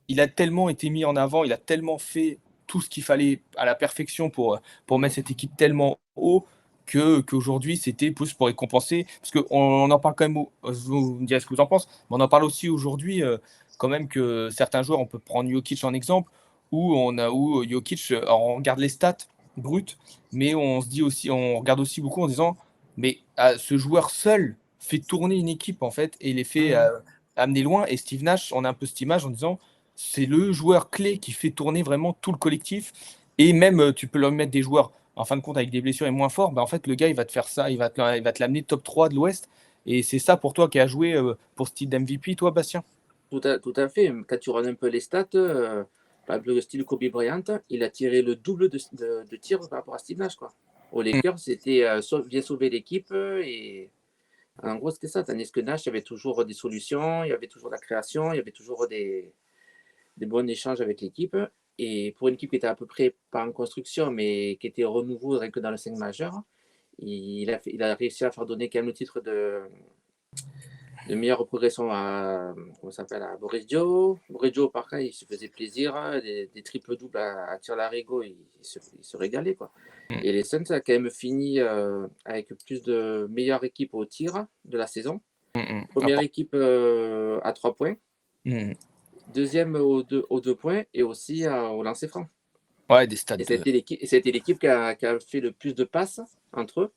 il a tellement été mis en avant, il a tellement fait tout ce qu'il fallait à la perfection pour mettre cette équipe tellement haut qu'aujourd'hui, c'était plus pour récompenser. Parce qu'on en parle quand même, vous me direz ce que vous en pensez, mais on en parle aussi aujourd'hui, quand même, que certains joueurs, on peut prendre Jokic en exemple, où Jokic, on regarde les stats brutes, mais on se dit aussi, on regarde aussi beaucoup en disant, mais ce joueur seul fait tourner une équipe, en fait, et les fait amener loin. Et Steve Nash, on a un peu cette image en disant, c'est le joueur clé qui fait tourner vraiment tout le collectif. Et même, tu peux leur mettre des joueurs, en fin de compte, avec des blessures et moins forts. En fait, le gars, il va te faire ça, il va te l'amener top 3 de l'Ouest. Et c'est ça pour toi qui a joué pour ce titre d'MVP, toi, Bastien?
Tout à fait. Quand tu regardes un peu les stats, par exemple, le style Kobe Bryant, il a tiré le double de tirs par rapport à Steve Nash, quoi. Aux Lakers, c'était bien sauver l'équipe et en gros, c'était ça. Tandis que Nash, il y avait toujours des solutions, il y avait toujours la création, il y avait toujours des bons échanges avec l'équipe. Et pour une équipe qui était à peu près pas en construction, mais qui était au renouveau rien que dans le 5 majeur, il a réussi à faire donner quand même le titre de meilleure progression à Boris Dio. Boris Dio, par contre, il se faisait plaisir, des triples doubles à tir larigot, il se régalait, quoi. Et les Suns a quand même fini avec plus de meilleure équipe au tir de la saison. Première équipe à 3 points. Deuxième aux 2 points et aussi au lancer franc.
Ouais, des stats.
Et c'était l'équipe qui a fait le plus de passes entre eux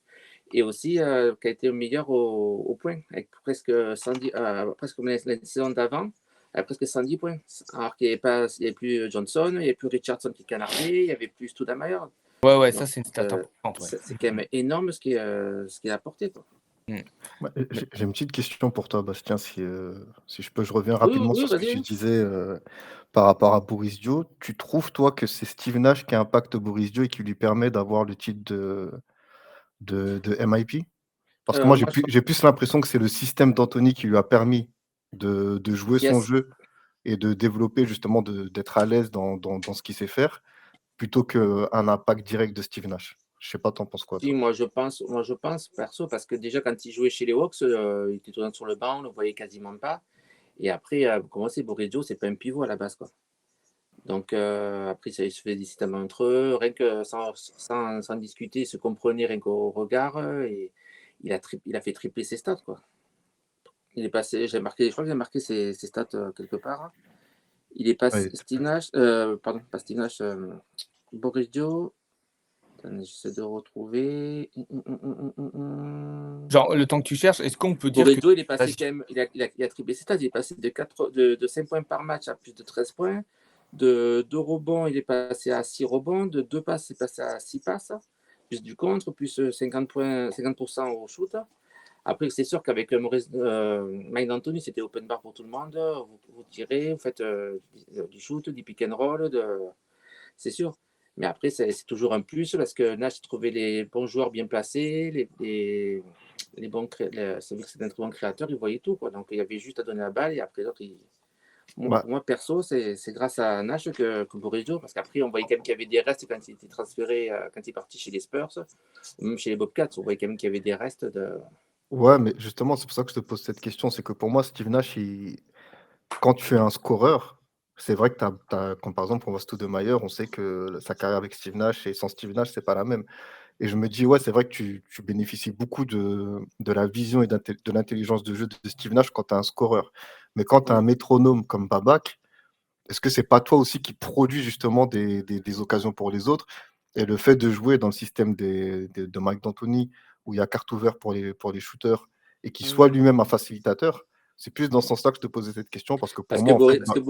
et aussi qui a été meilleur au point, avec presque 110, presque comme la saison d'avant, avec presque 110 points. Alors qu'il n'y avait plus Johnson, il n'y avait plus Richardson qui canardait, il n'y avait plus Stoudamire.
Ouais,
Donc,
ça, c'est une stat importante. Ouais.
C'est quand même énorme ce qu'il a apporté, quoi.
J'ai une petite question pour toi, Bastien, si je peux, je reviens
Oui,
rapidement sur ce que
vas-y.
tu disais par rapport à Boris Dio. Tu trouves, toi, que c'est Steve Nash qui impacte Boris Dio et qui lui permet d'avoir le titre de MIP? Parce que moi,
Moi,
j'ai plus l'impression que c'est le système d'Anthony qui lui a permis de jouer son
yes.
jeu et de développer, justement, d'être à l'aise dans ce qu'il sait faire, plutôt qu'un impact direct de Steve Nash. Je sais pas, t'en penses quoi,
Si,
toi?
moi je pense perso, parce que déjà quand il jouait chez les Hawks, il était tout le temps sur le banc, on le voyait quasiment pas. Et après, comment c'est, Boris c'est pas un pivot à la base, quoi. Donc après, ça, il se fait des systèmes entre eux, rien que sans discuter, ils se comprenaient rien qu'au regard, et il a fait tripler ses stats, quoi. Il est passé, je crois que j'ai marqué ses stats quelque part, hein. Il est passé,
Ouais,
Steve Nash, pardon, pas Steve Nash, Boris Dio. Attendez, j'essaie de retrouver.
Genre, le temps que tu cherches, est-ce qu'on peut dire que.
Borreggio, il est passé
Vas-y.
quand même, il a triplé ses stats, il est passé de 5 points par match à plus de 13 points. De 2 rebonds, il est passé à 6 rebonds. De 2 passes, il est passé à 6 passes. Plus du contre, plus 50 points, 50% au shoot. Après, c'est sûr qu'avec Mike D'Antoni, c'était open bar pour tout le monde. Vous tirez, vous faites du shoot, du pick and roll, c'est sûr. Mais après, c'est toujours un plus parce que Nash trouvait les bons joueurs bien placés, les bons c'est vrai que c'est un très bon créateur, il voyait tout, quoi. Donc il y avait juste à donner la balle et après l'autre,
bah,
pour moi, perso, c'est grâce à Nash que Borrego, parce qu'après, on voyait quand même qu'il y avait des restes quand il était transféré, quand il est parti chez les Spurs, ou même chez les Bobcats, on voyait quand même qu'il y avait des restes de.
ouais, mais justement, c'est pour ça que je te pose cette question. C'est que pour moi, Steve Nash, quand tu es un scoreur, c'est vrai que comme par exemple, on voit Stoudemire, on sait que sa carrière avec Steve Nash et sans Steve Nash, c'est pas la même. Et je me dis, ouais, c'est vrai que tu bénéficies beaucoup de la vision et de l'intelligence de jeu de Steve Nash quand tu es un scoreur. Mais quand tu as un métronome comme Babac, est-ce que c'est pas toi aussi qui produis justement des occasions pour les autres? Et le fait de jouer dans le système de Mike D'Antoni, où il y a carte ouverte pour les shooters, et qu'il soit lui-même un facilitateur, c'est plus dans ce sens-là que je te posais cette question, parce que pour
Parce
moi,
que,
en fait,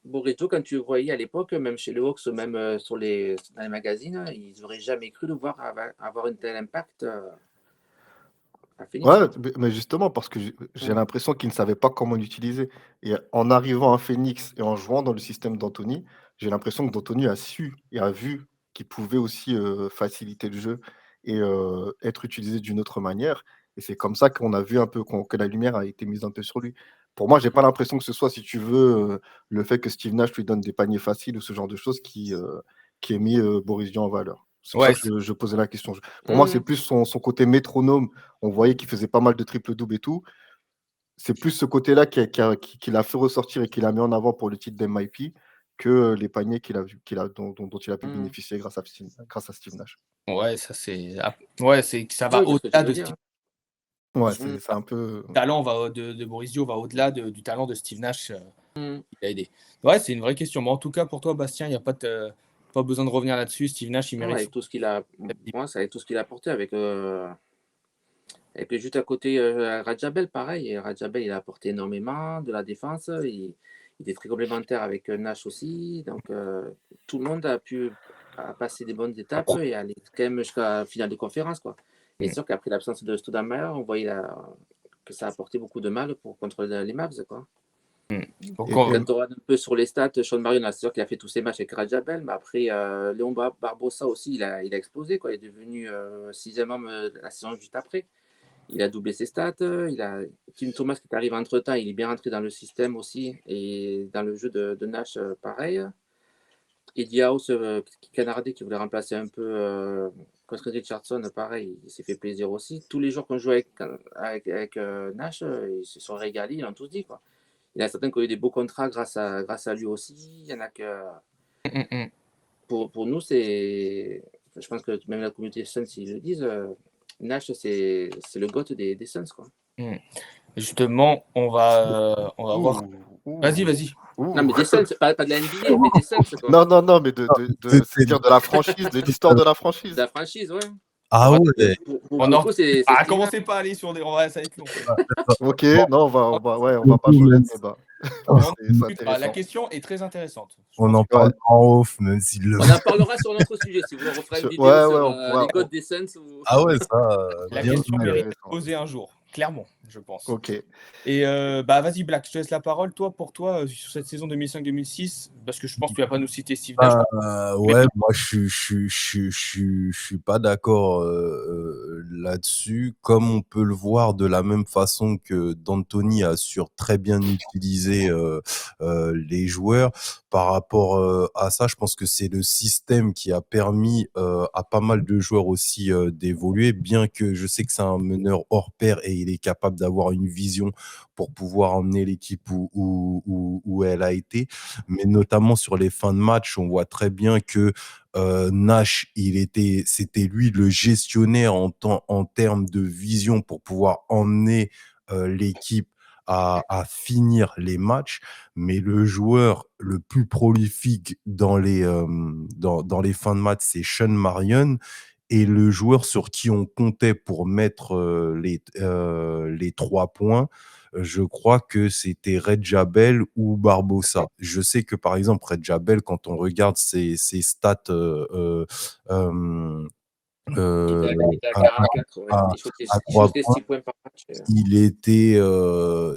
Borrego, quand tu le voyais à l'époque, même chez les Hawks, même dans les magazines, ils n'auraient jamais cru le voir avoir un tel impact à Phoenix,
ouais,
quoi.
mais justement, parce que j'ai
Mm.
l'impression qu'il ne savait pas comment l'utiliser. Et en arrivant à Phoenix et en jouant dans le système d'Anthony, j'ai l'impression que d'Anthony a su et a vu qu'il pouvait aussi faciliter le jeu et être utilisé d'une autre manière. Et c'est comme ça qu'on a vu un peu que la lumière a été mise un peu sur lui. Pour moi, j'ai pas l'impression que ce soit, si tu veux, le fait que Steve Nash lui donne des paniers faciles ou ce genre de choses qui ait mis Boris Diaw en valeur. C'est pour ça
Ouais,
que je posais la question. Pour moi, c'est
Mm.
plus son côté métronome. On voyait qu'il faisait pas mal de triple-double et tout. C'est plus ce côté-là qui l'a fait ressortir et qui l'a mis en avant pour le titre d'MIP que les paniers dont il a pu
Mmh.
bénéficier grâce à Steve Nash.
Ouais, ça c'est ouais, c'est que ça
Oui,
va
je vois ce que tu
au-delà
veux
de
dire.
Steve.
Ouais,
Mmh.
c'est un peu.
Le talent de Boris Dio va au-delà du talent de Steve Nash.
Mmh.
Il a aidé. Ouais, c'est une vraie question. Mais en tout cas, pour toi, Bastien, il n'y a pas besoin de revenir là-dessus. Steve Nash, il
Non,
mérite.
avec tout ce qu'il a, moi, c'est avec tout ce qu'il a apporté et puis juste à côté, Rajabel, pareil. Et Rajabel, il a apporté énormément de la défense. Il est très complémentaire avec Nash aussi. Donc, tout le monde a passé des bonnes étapes et aller quand même jusqu'à la finale de conférence, quoi. Et c'est sûr qu'après l'absence de Stoudamire, on voyait que ça a apporté beaucoup de mal contre les Mavs, quoi.
Donc,
Et,
Et quand on regarde un peu sur les stats, Sean Marion, c'est sûr qu'il a fait tous ses matchs avec Rajabel, mais après, Léon Barbosa aussi, il a explosé, quoi. Il est devenu 6e homme la saison juste après. Il a doublé ses stats. Tim Thomas qui est arrivé entre-temps, il est bien rentré dans le système aussi. Et dans le jeu de Nash, pareil. Eddie House, canadien, qui voulait remplacer un peu contre Richardson, pareil, il s'est fait plaisir aussi. Tous les joueurs qu'on joue avec Nash, ils se sont régalés, ils l'ont tous dit, quoi. Il y en a certains qui ont eu des beaux contrats grâce à lui aussi. Il y en a que. Pour nous, c'est. Je pense que même la communauté Suns, ils le disent. Nash, c'est le GOAT des Suns, quoi.
justement, on va voir. Vas-y, vas-y.
Non, mais des Suns, pas de la NBA, mais des Suns, quoi.
Non, mais c'est-à-dire de la franchise, de l'histoire de la franchise.
De la franchise, ouais.
Ah ouais.
On
beaucoup, c'est
Ah,
Steve
commencez pas à aller sur des. Ouais, ça va être long.
Ok, non, on va pas changer de débat. C'est
La
intéressant.
question est très intéressante.
On en parle en off, même s'il le
On en parlera sur notre sujet, si vous voulez, on refera une vidéo sur
on pourra-
les codes des Suns.
Ah ouais, ça.
La
bien
question
vu.
mérite d'être posée un jour, clairement, je pense.
Ok.
Et bah vas-y Black, je te laisse la parole. Pour toi, sur cette saison 2005-2006, parce que je pense que tu vas pas nous citer Steve Nash.
Ouais, moi je suis pas d'accord là-dessus. Comme on peut le voir de la même façon que D'Antoni a su très bien utiliser les joueurs. Par rapport à ça, je pense que c'est le système qui a permis à pas mal de joueurs aussi d'évoluer, bien que je sais que c'est un meneur hors pair et il est capable d'avoir une vision pour pouvoir emmener l'équipe où elle a été. Mais notamment sur les fins de match, on voit très bien que Nash, c'était lui le gestionnaire en termes de vision pour pouvoir emmener l'équipe à finir les matchs, mais le joueur le plus prolifique dans les fins de match, c'est Sean Marion, et le joueur sur qui on comptait pour mettre les 3 points, je crois que c'était Redjabel ou Barbosa. Je sais que, par exemple, Redjabel, quand on regarde ses stats
Il était à
à
44, ouais.
à
Il
à
shootait
3 points,
6 points par match.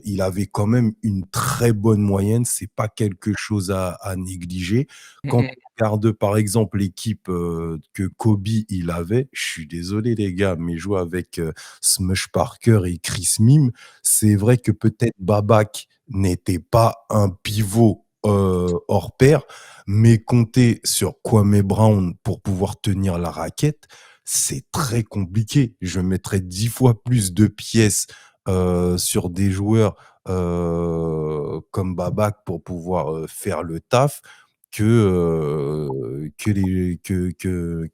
il avait quand même une très bonne moyenne. C'est pas quelque chose à négliger. Quand on regarde, par exemple, l'équipe que Kobe il avait, je suis désolé les gars, mais jouer avec Smush Parker et Chris Mim, c'est vrai que peut-être Babak n'était pas un pivot hors pair, mais compter sur Kwame Brown pour pouvoir tenir la raquette, c'est très compliqué. Je mettrais 10 fois plus de pièces sur des joueurs comme Babak pour pouvoir faire le taf que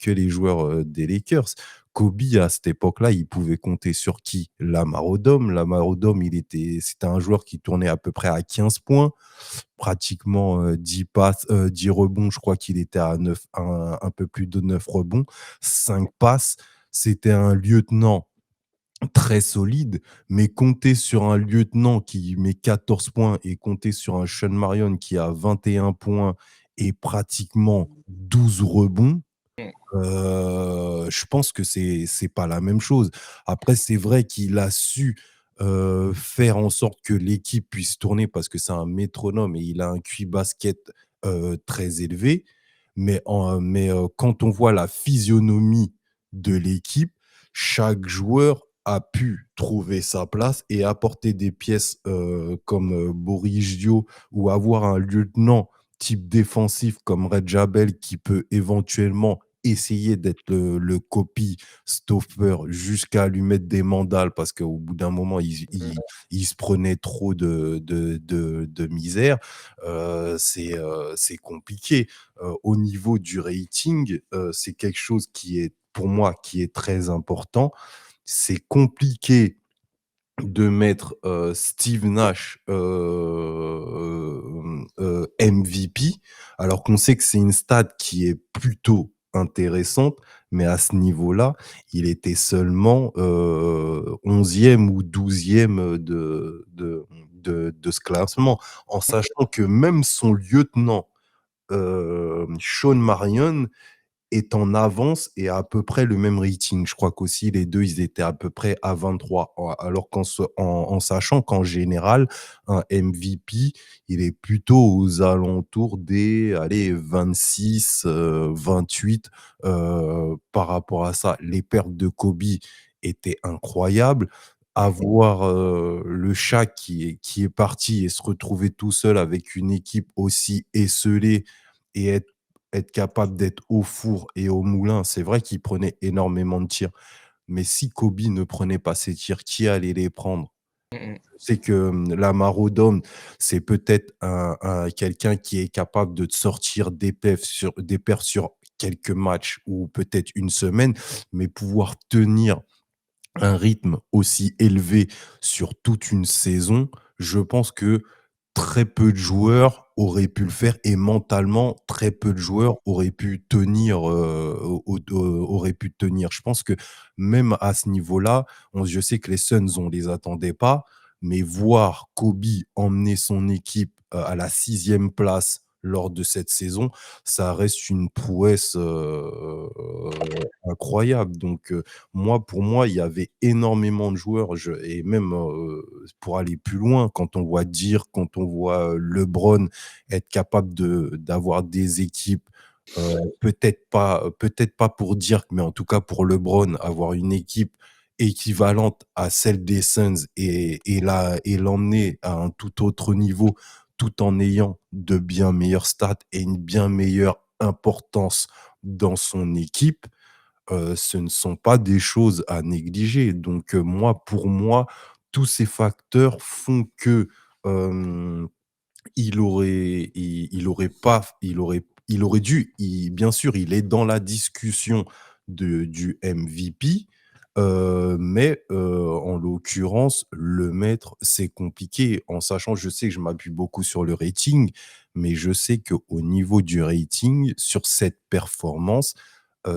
les joueurs des Lakers. Kobe, à cette époque-là, il pouvait compter sur qui? Lamar Odom. Lamar Odom, c'était un joueur qui tournait à peu près à 15 points, pratiquement 10 passes, 10 rebonds. Je crois qu'il était à 9, un peu plus de 9 rebonds, 5 passes. C'était un lieutenant très solide, mais compter sur un lieutenant qui met 14 points et compter sur un Sean Marion qui a 21 points et pratiquement 12 rebonds, je pense que c'est pas la même chose. Après, c'est vrai qu'il a su faire en sorte que l'équipe puisse tourner parce que c'est un métronome et il a un QI basket très élevé. Mais quand on voit la physionomie de l'équipe, chaque joueur a pu trouver sa place et apporter des pièces comme Boris Dio ou avoir un lieutenant type défensif comme Red Jabel qui peut éventuellement essayer d'être le copy stopper jusqu'à lui mettre des mandales parce qu'au bout d'un moment, il se prenait trop de misère, c'est compliqué. Au niveau du rating, c'est quelque chose qui est, pour moi, qui est très important. C'est compliqué de mettre, Steve Nash, MVP, alors qu'on sait que c'est une stat qui est plutôt intéressante, mais à ce niveau-là, il était seulement, 11e ou 12e de ce classement, en sachant que même son lieutenant, Sean Marion, est en avance et a à peu près le même rating. Je crois qu'aussi les 2 ils étaient à peu près à 23, alors en sachant qu'en général, un MVP, il est plutôt aux alentours des, allez, 26, 28, par rapport à ça. Les pertes de Kobe étaient incroyables. Avoir, le Shaq qui est parti et se retrouver tout seul avec une équipe aussi esseulée et être capable d'être au four et au moulin, c'est vrai qu'il prenait énormément de tirs. Mais si Kobe ne prenait pas ses tirs, qui allait les prendre?
Mmh.
C'est que Lamar Odom, c'est peut-être quelqu'un qui est capable de te sortir des perfs sur quelques matchs ou peut-être une semaine, mais pouvoir tenir un rythme aussi élevé sur toute une saison, je pense que très peu de joueurs auraient pu le faire et mentalement, très peu de joueurs auraient pu tenir, auraient pu tenir. Je pense que même à ce niveau-là, je sais que les Suns, on les attendait pas, mais voir Kobe emmener son équipe, à la 6e place lors de cette saison, ça reste une prouesse, incroyable. Donc, moi, pour moi, il y avait énormément de joueurs, et même, pour aller plus loin, quand on voit, LeBron être capable d'avoir des équipes, peut-être pas pour Dirk, mais en tout cas pour LeBron, avoir une équipe équivalente à celle des Suns et l'emmener à un tout autre niveau, tout en ayant de bien meilleures stats et une bien meilleure importance dans son équipe, ce ne sont pas des choses à négliger. Donc, pour moi, tous ces facteurs font que, hem, il aurait dû, bien sûr, il est dans la discussion du MVP, mais, en l'occurrence, le mettre, c'est compliqué, en sachant, je sais que je m'appuie beaucoup sur le rating, mais je sais qu'au niveau du rating, sur cette performance,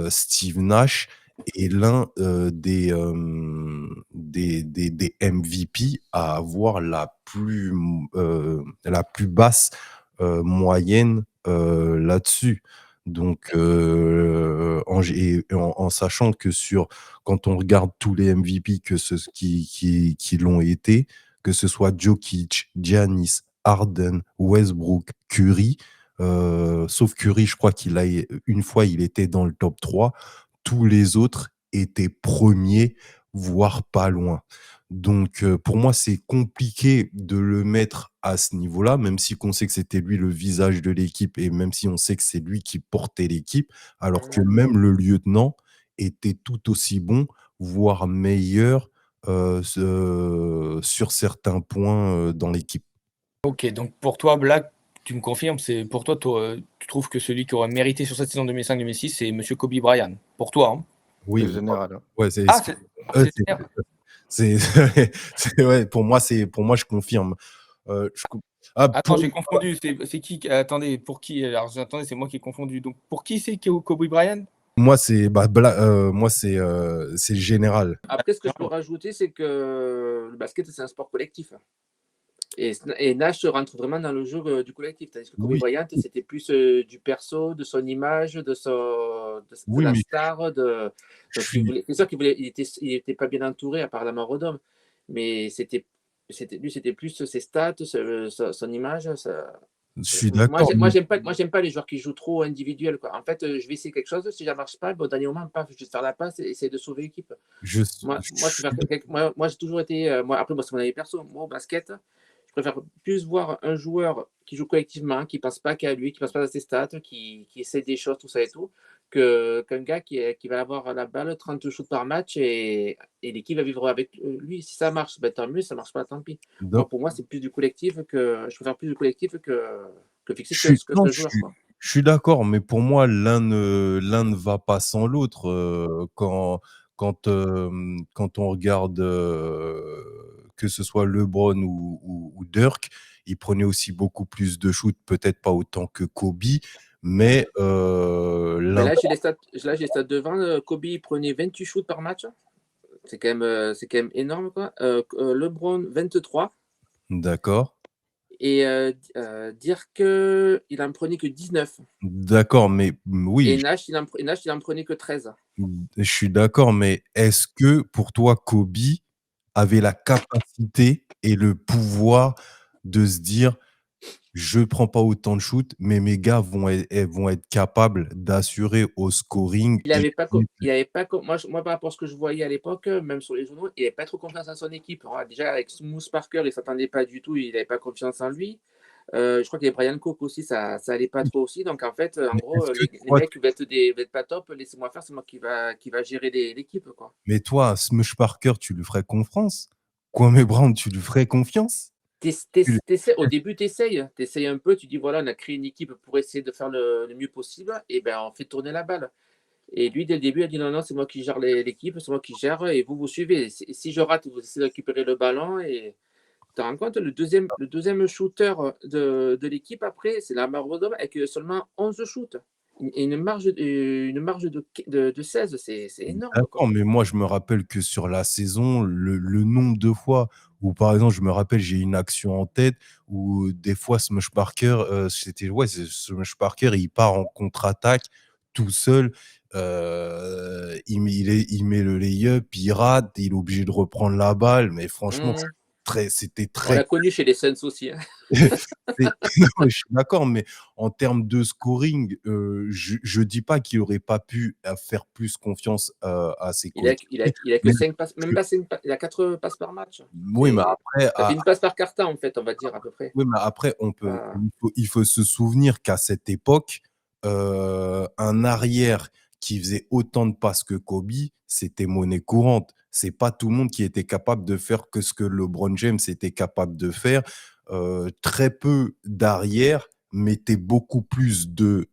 Steve Nash est l'un, des MVP à avoir la plus basse, moyenne, là-dessus. Donc, en sachant que quand on regarde tous les MVP qui l'ont été, que ce soit Jokic, Giannis, Harden, Westbrook, Curry, sauf Curry, je crois une fois, il était dans le top 3. Tous les autres étaient premiers, voire pas loin. Donc, pour moi, c'est compliqué de le mettre à ce niveau-là, même si on sait que c'était lui le visage de l'équipe et même si on sait que c'est lui qui portait l'équipe, alors que même le lieutenant était tout aussi bon, voire meilleur, sur certains points, dans l'équipe.
OK, donc pour toi, Black, tu me confirmes, c'est pour toi, tu trouves que celui qui aurait mérité sur cette saison 2005-2006, c'est monsieur Kobe Bryant? Pour toi, hein?
Oui,
C'est général, hein.
ouais, c'est
Ah,
ce
c'est
c'est
clair.
c'est ouais, pour moi, je confirme. Je co
Attends,
pour
j'ai confondu, c'est qui? Attendez, pour qui? Alors, attendez, c'est moi qui ai confondu. Donc pour qui c'est Kobe Bryant?
moi, c'est général.
Après, ce que je peux rajouter, c'est que le basket, c'est un sport collectif. Et Nash se rentre vraiment dans le jeu du collectif. Tandis que Kobe
Oui,
Bryant, c'était plus du perso, de son image, de
oui,
la
mais
star.
je
Donc,
suis
c'est sûr il était pas bien entouré à part la Marodome. Mais lui, c'était plus ses stats, son image.
je suis
Moi,
d'accord,
j'aime pas les joueurs qui jouent trop individuels, quoi. En fait, je vais essayer quelque chose. Si ça marche pas, bon, au dernier moment, paf, je vais faire la passe et essayer de sauver l'équipe.
je
Moi,
suis
moi, j'ai toujours été. Après, moi, c'est mon avis perso. Moi, au basket, je préfère plus voir un joueur qui joue collectivement, qui ne pense pas qu'à lui, qui ne pense pas à ses stats, qui essaie des choses, tout ça et tout, qu'un gars qui va avoir la balle, 30 shoots par match, et l'équipe va vivre avec lui. Si ça marche, ben, tant mieux. Si ça marche pas, tant pis.
Donc,
Pour moi, c'est plus du collectif je préfère plus du collectif que fixer
je suis,
que
non,
seul joueur, quoi.
je suis d'accord, mais pour moi, l'un ne va pas sans l'autre. Quand on regarde que ce soit LeBron ou Dirk, ils prenaient aussi beaucoup plus de shoots, peut-être pas autant que Kobe, mais
Mais là, j'ai les stats devant. Kobe il prenait 28 shoots par match. C'est quand même énorme, quoi. LeBron, 23.
d'accord.
Et dire qu'il en prenait que 19.
D'accord, mais oui,
Et Nash, il en prenait que 13.
je suis d'accord, mais est-ce que pour toi, Kobe avait la capacité et le pouvoir de se dire: «Je prends pas autant de shoot, mais mes gars vont être capables d'assurer au scoring
Il
et
avait pas, il avait pas moi, par rapport à ce que je voyais à l'époque, même sur les journaux, il n'avait pas trop confiance en son équipe. Alors, déjà, avec Smooth Parker, il ne s'attendait pas du tout, il n'avait pas confiance en lui. Je crois qu'il y avait Brian Cook aussi, ça allait pas trop aussi. Donc, en fait, en
mais
gros,
est-ce que
les
toi
mecs, vous êtes pas top, laissez-moi faire, c'est moi qui va gérer l'équipe, quoi.
mais toi, Smush Parker, tu lui ferais confiance? Kwame Brown, tu lui ferais confiance? Tu
Au début, tu essayes un peu, tu dis voilà, on a créé une équipe pour essayer de faire le mieux possible, et ben on fait tourner la balle. Et lui, dès le début, il a dit non, non, c'est moi qui gère l'équipe, c'est moi qui gère, et vous suivez. Si je rate, vous essayez de récupérer le ballon. Et tu te rends compte, le deuxième shooter de l'équipe, après, c'est la Odom avec seulement 11 shoots. Et une marge de 16, c'est énorme,
D'accord,
quoi.
mais moi, je me rappelle que sur la saison, le nombre de fois où, par exemple, je me rappelle, j'ai une action en tête où des fois, Smush Parker, c'est Smush Parker, il part en contre-attaque tout seul, il met le lay-up, il rate, il est obligé de reprendre la balle, mais franchement,
Mmh.
c'était
On
très
l'a connu chez les Suns aussi, hein.
non, mais je suis d'accord, mais en termes de scoring, je dis pas qu'il aurait pas pu, faire plus confiance, à ses coéquipiers,
Il a que
mais
5 passes, même pas 5 passes, il a 4 passes par match.
oui, mais après
Ça fait une passe par carton, en fait, on va dire, à peu près.
oui, mais après
Pas-
il faut se souvenir qu'à cette époque, un arrière qui faisait autant de passes que Kobe, c'était monnaie courante. C'est pas tout le monde qui était capable de faire que ce que LeBron James était capable de faire. Très peu d'arrières mettaient beaucoup plus de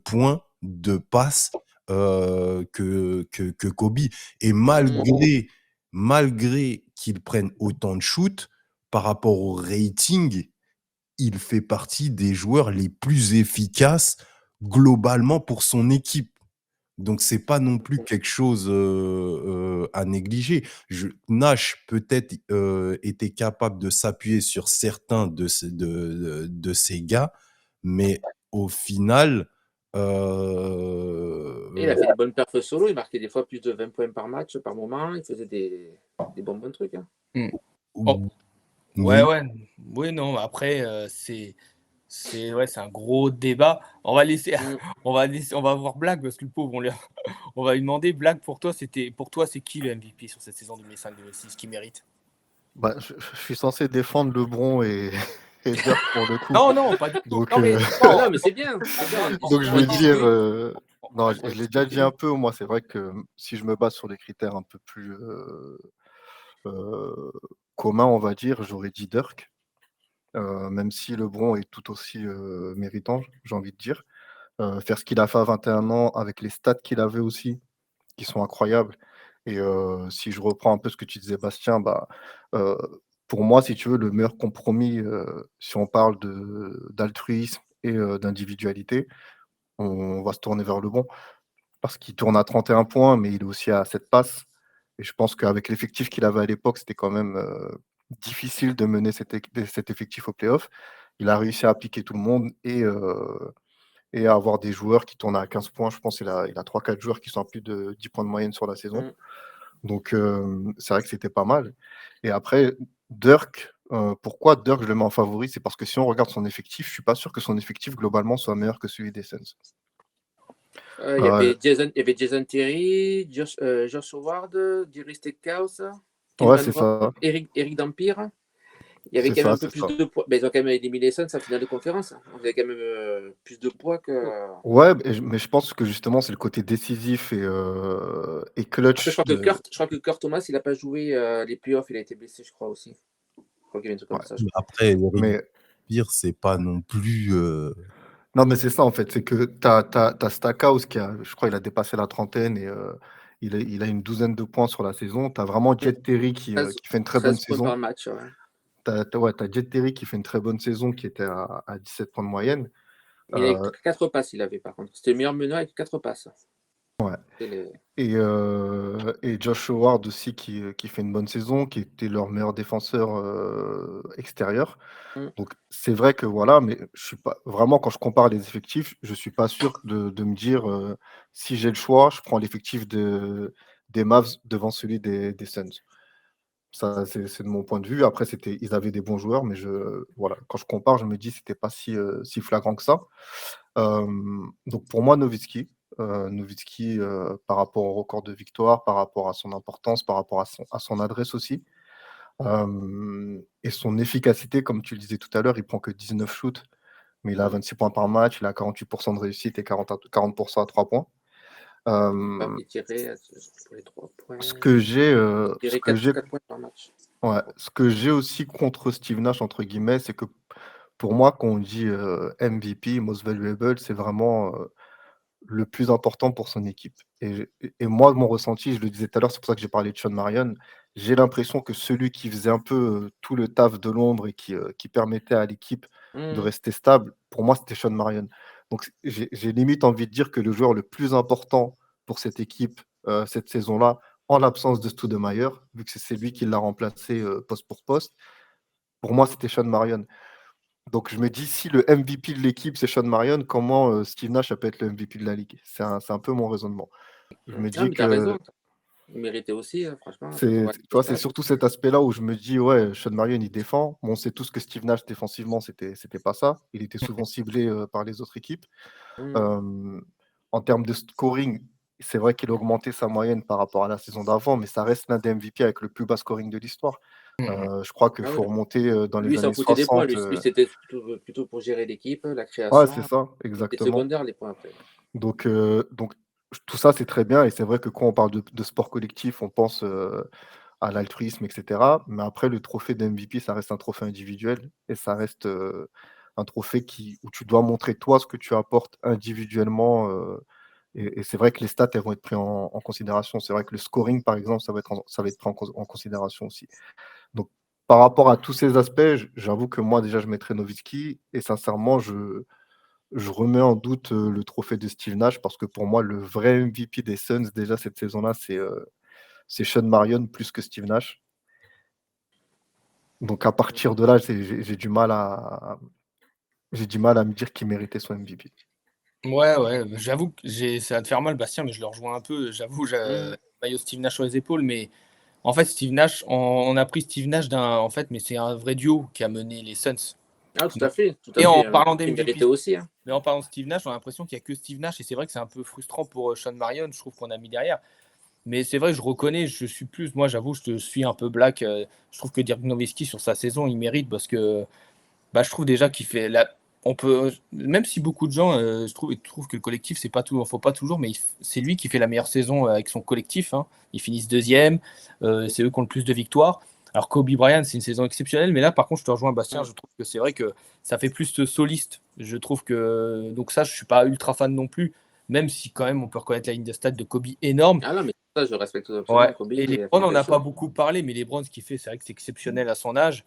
points, de passes, que Kobe, et
Mmh.
malgré qu'il prenne autant de shoots, par rapport au rating, il fait partie des joueurs les plus efficaces globalement pour son équipe. Donc c'est pas non plus quelque chose, à négliger. Nash peut-être, était capable de s'appuyer sur certains de ces gars, mais au final,
Et il a fait des bonnes perfs solo, il marquait des fois plus de 20 points par match, par moment, il faisait des bons trucs, hein.
Hmm. Oh,
ou
ouais,
oui,
ouais. Oui, non, après, ouais, c'est un gros débat. On va laisser,
Mm.
on va voir Black parce que le pauvre, on va lui demander. Black, pour toi, c'est qui le MVP sur cette saison 2005-2006 qui mérite?
Bah, je suis censé défendre LeBron et, et Dirk pour le coup.
Non, non, pas du tout.
Donc,
Non, mais
Non,
non,
non, mais c'est bien, c'est bien.
donc je
On
vais dire,
discute.
non, je
On
l'ai déjà
discute.
dit un peu. Moi, c'est vrai que si je me base sur des critères un peu plus communs, on va dire, j'aurais dit Dirk. Même si LeBron est tout aussi méritant, j'ai envie de dire. Faire ce qu'il a fait à 21 ans avec les stats qu'il avait aussi, qui sont incroyables. Et si je reprends un peu ce que tu disais, Bastien, bah, heu, pour moi, si tu veux, le meilleur compromis, si on parle d'altruisme et d'individualité, on va se tourner vers LeBron. Parce qu'il tourne à 31 points, mais il est aussi à 7 passes. Et je pense qu'avec l'effectif qu'il avait à l'époque, c'était quand même difficile de mener cet effectif aux playoffs. Il a réussi à appliquer tout le monde et à avoir des joueurs qui tournent à 15 points. Je pense qu'il a 3-4 joueurs qui sont à plus de 10 points de moyenne sur la saison.
Mm.
Donc, c'est vrai que c'était pas mal. Et après, Dirk, pourquoi Dirk, je le mets en favori? C'est parce que si on regarde son effectif, je suis pas sûr que son effectif, globalement, soit meilleur que celui des Suns.
Il y avait Jason Terry, Josh Howard, Jerry Stackhouse, Ken
Ouais,
Van
c'est
Rock,
ça.
Eric Dampier. Il y avait
C'est
quand même
ça,
un peu
c'est
plus
ça.
de poids. Mais ils ont quand même éliminé les Suns en finale de conférence. On avait quand même plus de poids que.
Ouais, mais je pense que justement, c'est le côté décisif et
Après,
clutch
je crois que Kurt Thomas, il n'a pas joué les playoffs, il a été blessé, je crois aussi. Je crois qu'il y avait un truc
Ouais.
comme ça, je crois.
Après, Eric
Mais
Pire, c'est pas non plus.
non, mais c'est ça en fait, c'est que t'as Stackhouse je crois, il a dépassé la trentaine et il a une douzaine de points sur la saison. T'as vraiment
Mm.
Jet Terry qui
13,
fait une très bonne
13 points
saison.
par match. Ouais.
T'as Jet Terry qui fait une très bonne saison, qui était à 17 points de moyenne.
Mais il avait
Euh,
4 passes, il avait par contre. C'était le meilleur meneur avec 4 passes.
ouais.
C'était les-
Et Josh Howard aussi qui fait une bonne saison, qui était leur meilleur défenseur extérieur.
Mm.
Donc c'est vrai que voilà, mais je suis pas vraiment quand je compare les effectifs, je suis pas sûr de me dire si j'ai le choix, je prends l'effectif des Mavs devant celui des Suns. Ça, c'est de mon point de vue. Après, ils avaient des bons joueurs, mais voilà, quand je compare, je me dis c'était pas si flagrant que ça. Donc pour moi, Nowitzki, par rapport au record de victoire, par rapport à son importance, par rapport à son adresse aussi. Et son efficacité, comme tu le disais tout à l'heure, il prend que 19 shoots, mais il a 26 points par match, il a 48% de réussite et 40% à 3 points.
Pas
Euh,
il tirait pour les 3 points.
ce que j'ai,
Il tirait 4 points par match.
ouais, ce que j'ai aussi contre Steve Nash, entre guillemets, c'est que pour moi, quand on dit MVP, Most Valuable, c'est vraiment le plus important pour son équipe. Et moi, mon ressenti, je le disais tout à l'heure, c'est pour ça que j'ai parlé de Sean Marion, j'ai l'impression que celui qui faisait un peu tout le taf de l'ombre et qui permettait à l'équipe de
Mm.
rester stable, pour moi, c'était Sean Marion. Donc, j'ai limite envie de dire que le joueur le plus important pour cette équipe cette saison-là, en l'absence de Stoudemire, vu que c'est lui qui l'a remplacé poste pour poste, pour moi, c'était Sean Marion. Donc je me dis, si le MVP de l'équipe, c'est Sean Marion, comment Steve Nash peut être le MVP de la ligue? C'est un peu mon raisonnement. Je me
Non,
dis
mais t'as raison.
que
Il méritait aussi, franchement, quand on voit
tu
les
vois, c'est
stats.
surtout cet aspect-là où je me dis, ouais, Sean Marion, il défend. Bon, on sait tous que Steve Nash, défensivement, c'était pas ça. Il était souvent ciblé par les autres équipes.
Mm.
Euh, En termes de scoring, c'est vrai qu'il a augmenté sa moyenne par rapport à la saison d'avant, mais ça reste l'un des MVP avec le plus bas scoring de l'histoire. Je crois qu'il
Ah
faut
oui.
remonter dans
Lui,
les
il s'en
années
foutait des points.
60.
Lui c'était plutôt pour gérer l'équipe, la
Ouais, c'est
création.
ça,
C'était
exactement.
secondaire, les points après.
Donc tout ça, c'est très bien et c'est vrai que quand on parle de sport collectif, on pense, à l'altruisme et cetera. Mais après le trophée d'MVP, ça reste un trophée individuel et ça reste, un trophée où tu dois montrer toi ce que tu apportes individuellement, et c'est vrai que les stats, elles vont être prises en considération. C'est vrai que le scoring, par exemple, ça va être pris en considération aussi. Donc par rapport à tous ces aspects, j'avoue que moi déjà je mettrais Nowitzki et sincèrement je remets en doute, le trophée de Steve Nash parce que pour moi, le vrai MVP des Suns déjà cette saison-là, c'est Sean Marion plus que Steve Nash. Donc à partir de là, j'ai du mal à me dire qu'il méritait son MVP.
Ouais, ouais, j'avoue que ça va te faire mal, Bastien, mais je le rejoins un peu. J'avoue,
Mm.
maillot Steve Nash sur les épaules, mais en fait, Steve Nash, on a pris Steve Nash en fait, mais c'est un vrai duo qui a mené les Suns.
Ah, tout à
Donc,
fait, tout à
et en
fait.
parlant
Il
d'MVP,
méritait aussi. Hein.
mais en parlant de Steve Nash, on a l'impression qu'il n'y a que Steve Nash, et c'est vrai que c'est un peu frustrant pour Sean Marion, je trouve qu'on a mis derrière. Mais c'est vrai, je reconnais, je suis plus, moi j'avoue, je te suis un peu black. Je trouve que Dirk Nowitzki sur sa saison, il mérite parce que bah, je trouve déjà qu'il fait on peut, même si beaucoup de gens, trouvent que le collectif, c'est pas tout, faut pas toujours, mais c'est lui qui fait la meilleure saison avec son collectif. Hein. Ils finissent deuxième, c'est eux qui ont le plus de victoires. Alors Kobe Bryant, c'est une saison exceptionnelle, mais là, par contre, je te rejoins, Bastien,
Mm.
je trouve que c'est vrai que ça fait plus soliste. Je trouve que, donc ça, je suis pas ultra fan non plus, même si quand même on peut reconnaître la ligne de stats de Kobe énorme.
Ah non, mais ça, je respecte absolument.
Ouais.
Kobe,
Et
il a fait
LeBron,
une
on
belle
n'a pas
saison.
beaucoup parlé, mais LeBron, ce qu'il fait, c'est vrai que c'est exceptionnel à son âge.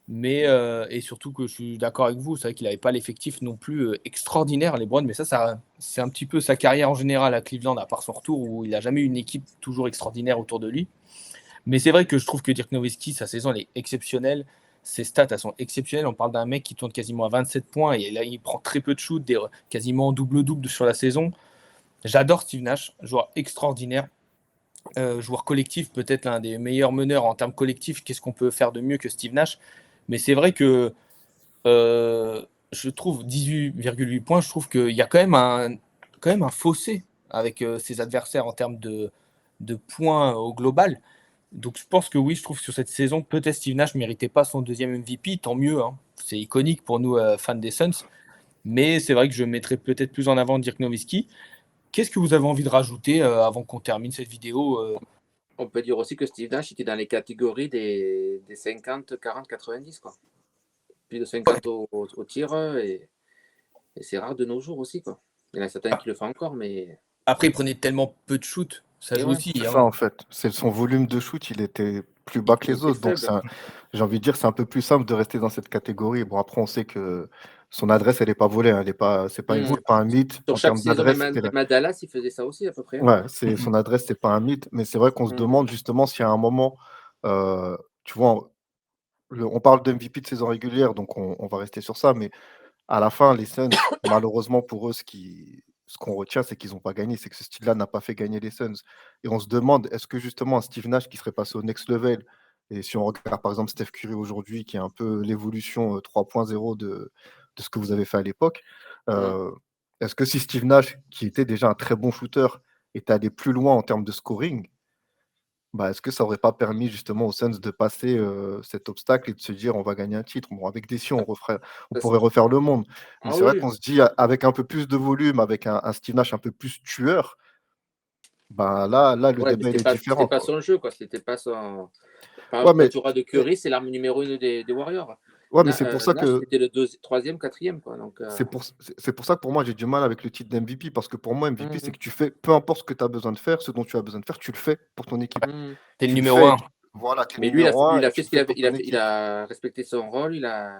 Mais et surtout que je suis d'accord avec vous, c'est vrai qu'il n'avait pas l'effectif non plus extraordinaire, LeBron, mais ça, c'est un petit peu sa carrière en général à Cleveland, à part son retour où il n'a jamais eu une équipe toujours extraordinaire autour de lui. Mais c'est vrai que je trouve que Dirk Nowitzki, sa saison, elle est exceptionnelle. Ses stats, elles sont exceptionnelles. On parle d'un mec qui tourne quasiment à 27 points et là, il prend très peu de shoots, quasiment double-double sur la saison. J'adore Steve Nash, joueur extraordinaire. Joueur collectif, peut-être l'un des meilleurs meneurs en termes collectifs. Qu'est-ce qu'on peut faire de mieux que Steve Nash? Mais c'est vrai que je trouve 18,8 points, je trouve qu'il y a quand même un fossé avec ses adversaires en termes de points au global. Donc je pense que oui, je trouve que sur cette saison, peut-être Steve Nash ne méritait pas son deuxième MVP, tant mieux. Hein. C'est iconique pour nous, fans des Suns. Mais c'est vrai que je mettrais peut-être plus en avant Dirk Nowitzki. Qu'est-ce que vous avez envie de rajouter avant qu'on termine cette vidéo
On peut dire aussi que Steve Nash était dans les catégories des 50, 40, 90, quoi. Plus de 50 au tir, et c'est rare de nos jours aussi, quoi. Il y en a certains qui le font encore, mais.
Après, il prenait tellement peu de shoot, ça
Et
joue
ouais,
aussi.
C'est
Hein.
ça, en fait. C'est son volume de shoot, il était plus bas que
il
les
était
autres. Donc,
faible.
j'ai envie de dire, c'est un peu plus simple de rester dans cette catégorie. Bon, après, on sait que son adresse, elle n'est pas volée. Hein. Elle est pas, c'est pas un mythe
Sur
en
chaque
termes
saison,
d'adresse.
même à Dallas, il faisait ça aussi, à peu près. Hein.
Ouais, son adresse, c'est pas un mythe. Mais c'est vrai qu'on se demande justement s'il y a un moment, tu vois, on parle de MVP de saison régulière, donc on va rester sur ça. Mais à la fin, les Suns, malheureusement pour eux, ce qu'on retient, c'est qu'ils n'ont pas gagné. C'est que ce style-là n'a pas fait gagner les Suns. Et on se demande, est-ce que justement un Steve Nash qui serait passé au next level, et si on regarde par exemple Steph Curry aujourd'hui, qui est un peu l'évolution 3.0 de ce que vous avez fait à l'époque, est-ce que si Steve Nash, qui était déjà un très bon shooter, était allé plus loin en termes de scoring, bah, est-ce que ça aurait pas permis justement aux Suns de passer cet obstacle et de se dire on va gagner un titre? Bon, avec des si, on pourrait refaire le monde. Mais
Ah
c'est vrai
oui.
qu'on se dit avec un peu plus de volume, avec un Steve Nash un peu plus tueur, bah là, le
Ouais, mais
débat il est
c'était
différent,
pas
quoi.
son jeu, quoi. C'était pas son. Par
Ouais,
exemple, quand
mais,
tu auras de
mais-
Curry, c'est l'arme numéro 1 des Warriors.
ouais, mais c'est pour ça
Nash,
que
c'était le troisième, quatrième, quoi. Donc,
c'est pour ça que pour moi j'ai du mal avec le titre d'MVP parce que pour moi MVP c'est
Mhm,
que tu fais peu importe ce que tu as besoin de faire, ce dont tu as besoin de faire, tu le fais pour ton équipe.
mhm.
T'es le
Tu le
numéro
fais,
un.
voilà, tu es le
Mais lui,
numéro un
il
et
a
tu
fait
le
ce qu'il
fais
avait,
pour ton
il
équipe.
a respecté son rôle, il a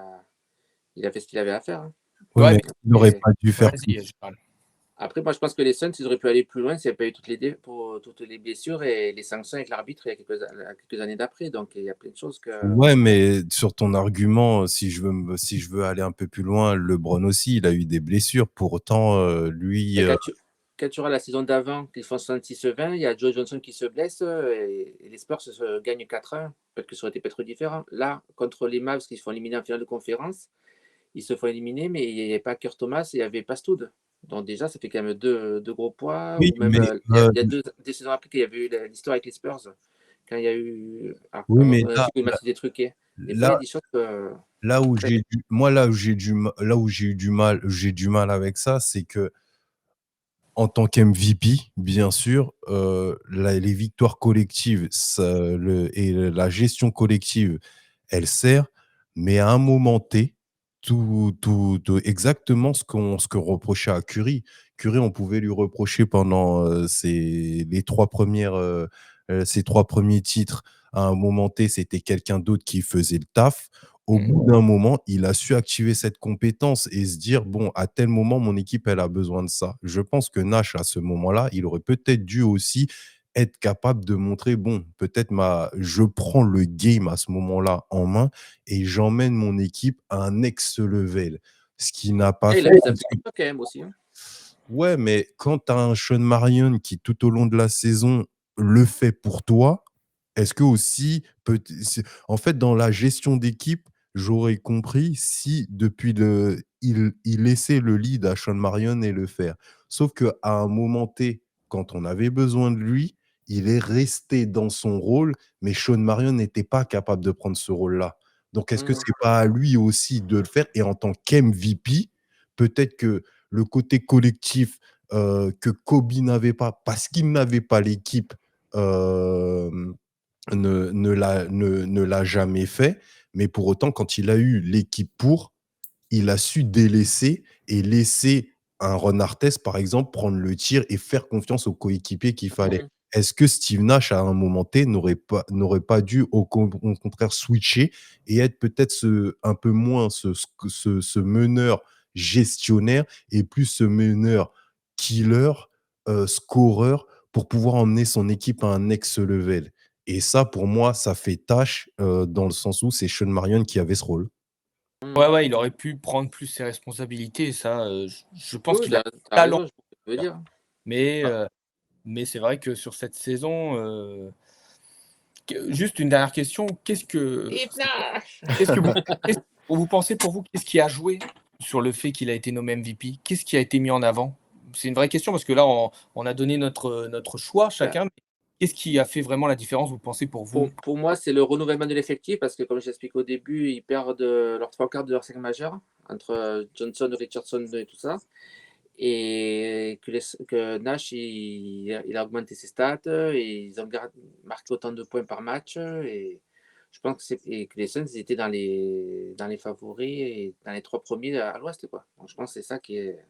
fait ce qu'il avait à faire. Hein.
Oui,
Ouais,
mais il n'aurait
Et
pas dû faire plus.
vas-y, Gérald.
après, moi, je pense que les Suns, ils auraient pu aller plus loin s'il n'y avait pas eu pour toutes les blessures et les sanctions avec l'arbitre il y a quelques années d'après. Donc, il y a plein de choses que.
Ouais, mais sur ton argument, si je veux aller un peu plus loin, LeBron aussi, il a eu des blessures. Pour autant, lui,
Et quand tu auras la saison d'avant, qu'ils font 66-20, il y a Joe Johnson qui se blesse et les Spurs gagnent 4-1. Peut-être que ça aurait été peut-être différent. Là, contre les Mavs qui se font éliminer en finale de conférence, ils se font éliminer, mais il n'y avait pas Kurt Thomas et il n'y avait pas Stoud. Donc déjà, ça fait quand même deux gros poids.
oui,
Ou même,
mais
il y a des saisons après qu'il y avait eu l'histoire avec les Spurs. Quand il y a eu. Alors,
oui, mais
on a su que le match était truqué. Des fois, il y a
là,
des choses que.
là où j'ai du mal avec ça, c'est que en tant qu'MVP, bien sûr, les victoires collectives et la gestion collective, elle sert, mais à un moment T, exactement ce que reprochait à Curry. Curry, on pouvait lui reprocher pendant ses 3 premiers titres. À un moment T, c'était quelqu'un d'autre qui faisait le taf. Au bout d'un moment, il a su activer cette compétence et se dire, bon, à tel moment, mon équipe, elle a besoin de ça. Je pense que Nash, à ce moment-là, il aurait peut-être dû aussi être capable de montrer, bon, je prends le game à ce moment-là en main et j'emmène mon équipe à un next level. Ce qu'il n'a pas
Et il
fait.
avait sa petite époque quand même aussi. Hein.
Ouais, mais quand tu as un Sean Marion qui, tout au long de la saison, le fait pour toi, est-ce que aussi, en fait, dans la gestion d'équipe, j'aurais compris si depuis il laissait le lead à Sean Marion et le faire. Sauf qu'à un moment T, quand on avait besoin de lui, il est resté dans son rôle, mais Sean Marion n'était pas capable de prendre ce rôle-là. Donc, est-ce que c'est pas à lui aussi de le faire? Et en tant qu'MVP, peut-être que le côté collectif que Kobe n'avait pas, parce qu'il n'avait pas l'équipe, ne l'a jamais fait. Mais pour autant, quand il a eu l'équipe il a su délaisser et laisser un Ron Artest, par exemple, prendre le tir et faire confiance aux coéquipiers qu'il fallait. Est-ce que Steve Nash, à un moment T, n'aurait pas dû, au contraire, switcher et être peut-être un peu moins ce meneur gestionnaire et plus ce meneur killer, scoreur, pour pouvoir emmener son équipe à un next level? Et ça, pour moi, ça fait tâche dans le sens où c'est Sean Marion qui avait ce rôle.
Ouais, il aurait pu prendre plus ses responsabilités. Et ça, je pense
Oui,
qu'il a
t'as
le talent.
raison, je vois ce que tu veux dire.
Mais, mais c'est vrai que sur cette saison, juste une dernière question. Qu'est-ce que vous pensez pour vous, qu'est-ce qui a joué sur le fait qu'il a été nommé MVP? Qu'est-ce qui a été mis en avant? C'est une vraie question parce que là, on a donné notre choix chacun. Mais Qu'est-ce qui a fait vraiment la différence, vous pensez, pour vous?
Pour moi, c'est le renouvellement de l'effectif parce que, comme j'expliquais au début, ils perdent leurs 3 quarts de leur 5 majeurs entre Johnson, Richardson et tout ça. Et que Nash, il a augmenté ses stats et ils ont marqué autant de points par match. Et je pense que les Suns ils étaient dans les favoris et dans les 3 premiers à l'Ouest, quoi. Donc, je pense que c'est ça qui est.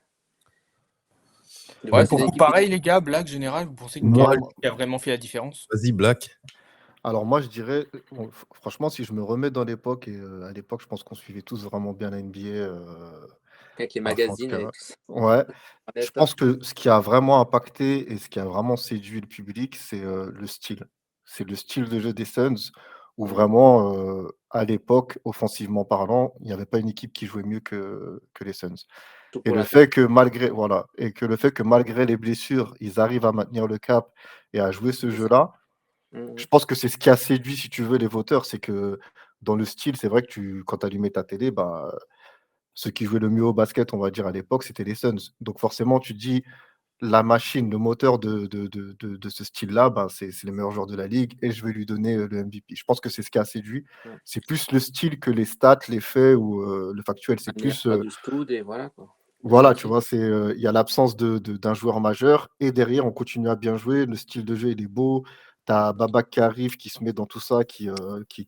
Ouais,
C'est
pour
une
vous,
équipe
pareil, les gars, Black, général, vous pensez
Moi,
qu'est-ce
Moi,
qui a vraiment fait la différence?
vas-y, Black.
alors moi, je dirais, bon, franchement, si je me remets dans l'époque, et à l'époque, je pense qu'on suivait tous vraiment bien la NBA,
avec les
enfin, en tout
magazines,
cas,
avec tout ça.
ouais. Je
Honnête.
pense que ce qui a vraiment impacté et ce qui a vraiment séduit le public, c'est le style. C'est le style de jeu des Suns, où vraiment, à l'époque, offensivement parlant, il n'y avait pas une équipe qui jouait mieux que les Suns.
Tout
Et
pour
le
l'attaque.
fait que malgré, voilà, et que le fait que malgré les blessures, ils arrivent à maintenir le cap et à jouer ce
C'est ça.
jeu-là,
Mhm.
je pense que c'est ce qui a séduit, si tu veux, les voteurs. C'est que dans le style, c'est vrai que quand tu allumais ta télé, bah, ceux qui jouaient le mieux au basket, on va dire, à l'époque, c'était les Suns. Donc forcément, tu te dis, la machine, le moteur de ce style-là, bah, c'est le meilleur joueur de la ligue et je vais lui donner le MVP. Je pense que c'est ce qui a séduit.
Ouais.
C'est plus le style que les stats, les faits ou le factuel. C'est
Manière
plus,
pas du stud et voilà, quoi.
voilà, tu
Magnifique.
vois, il y a l'absence d'un joueur majeur et derrière, on continue à bien jouer. Le style de jeu, il est beau. Tu as Babak qui arrive, qui se met dans tout ça, qui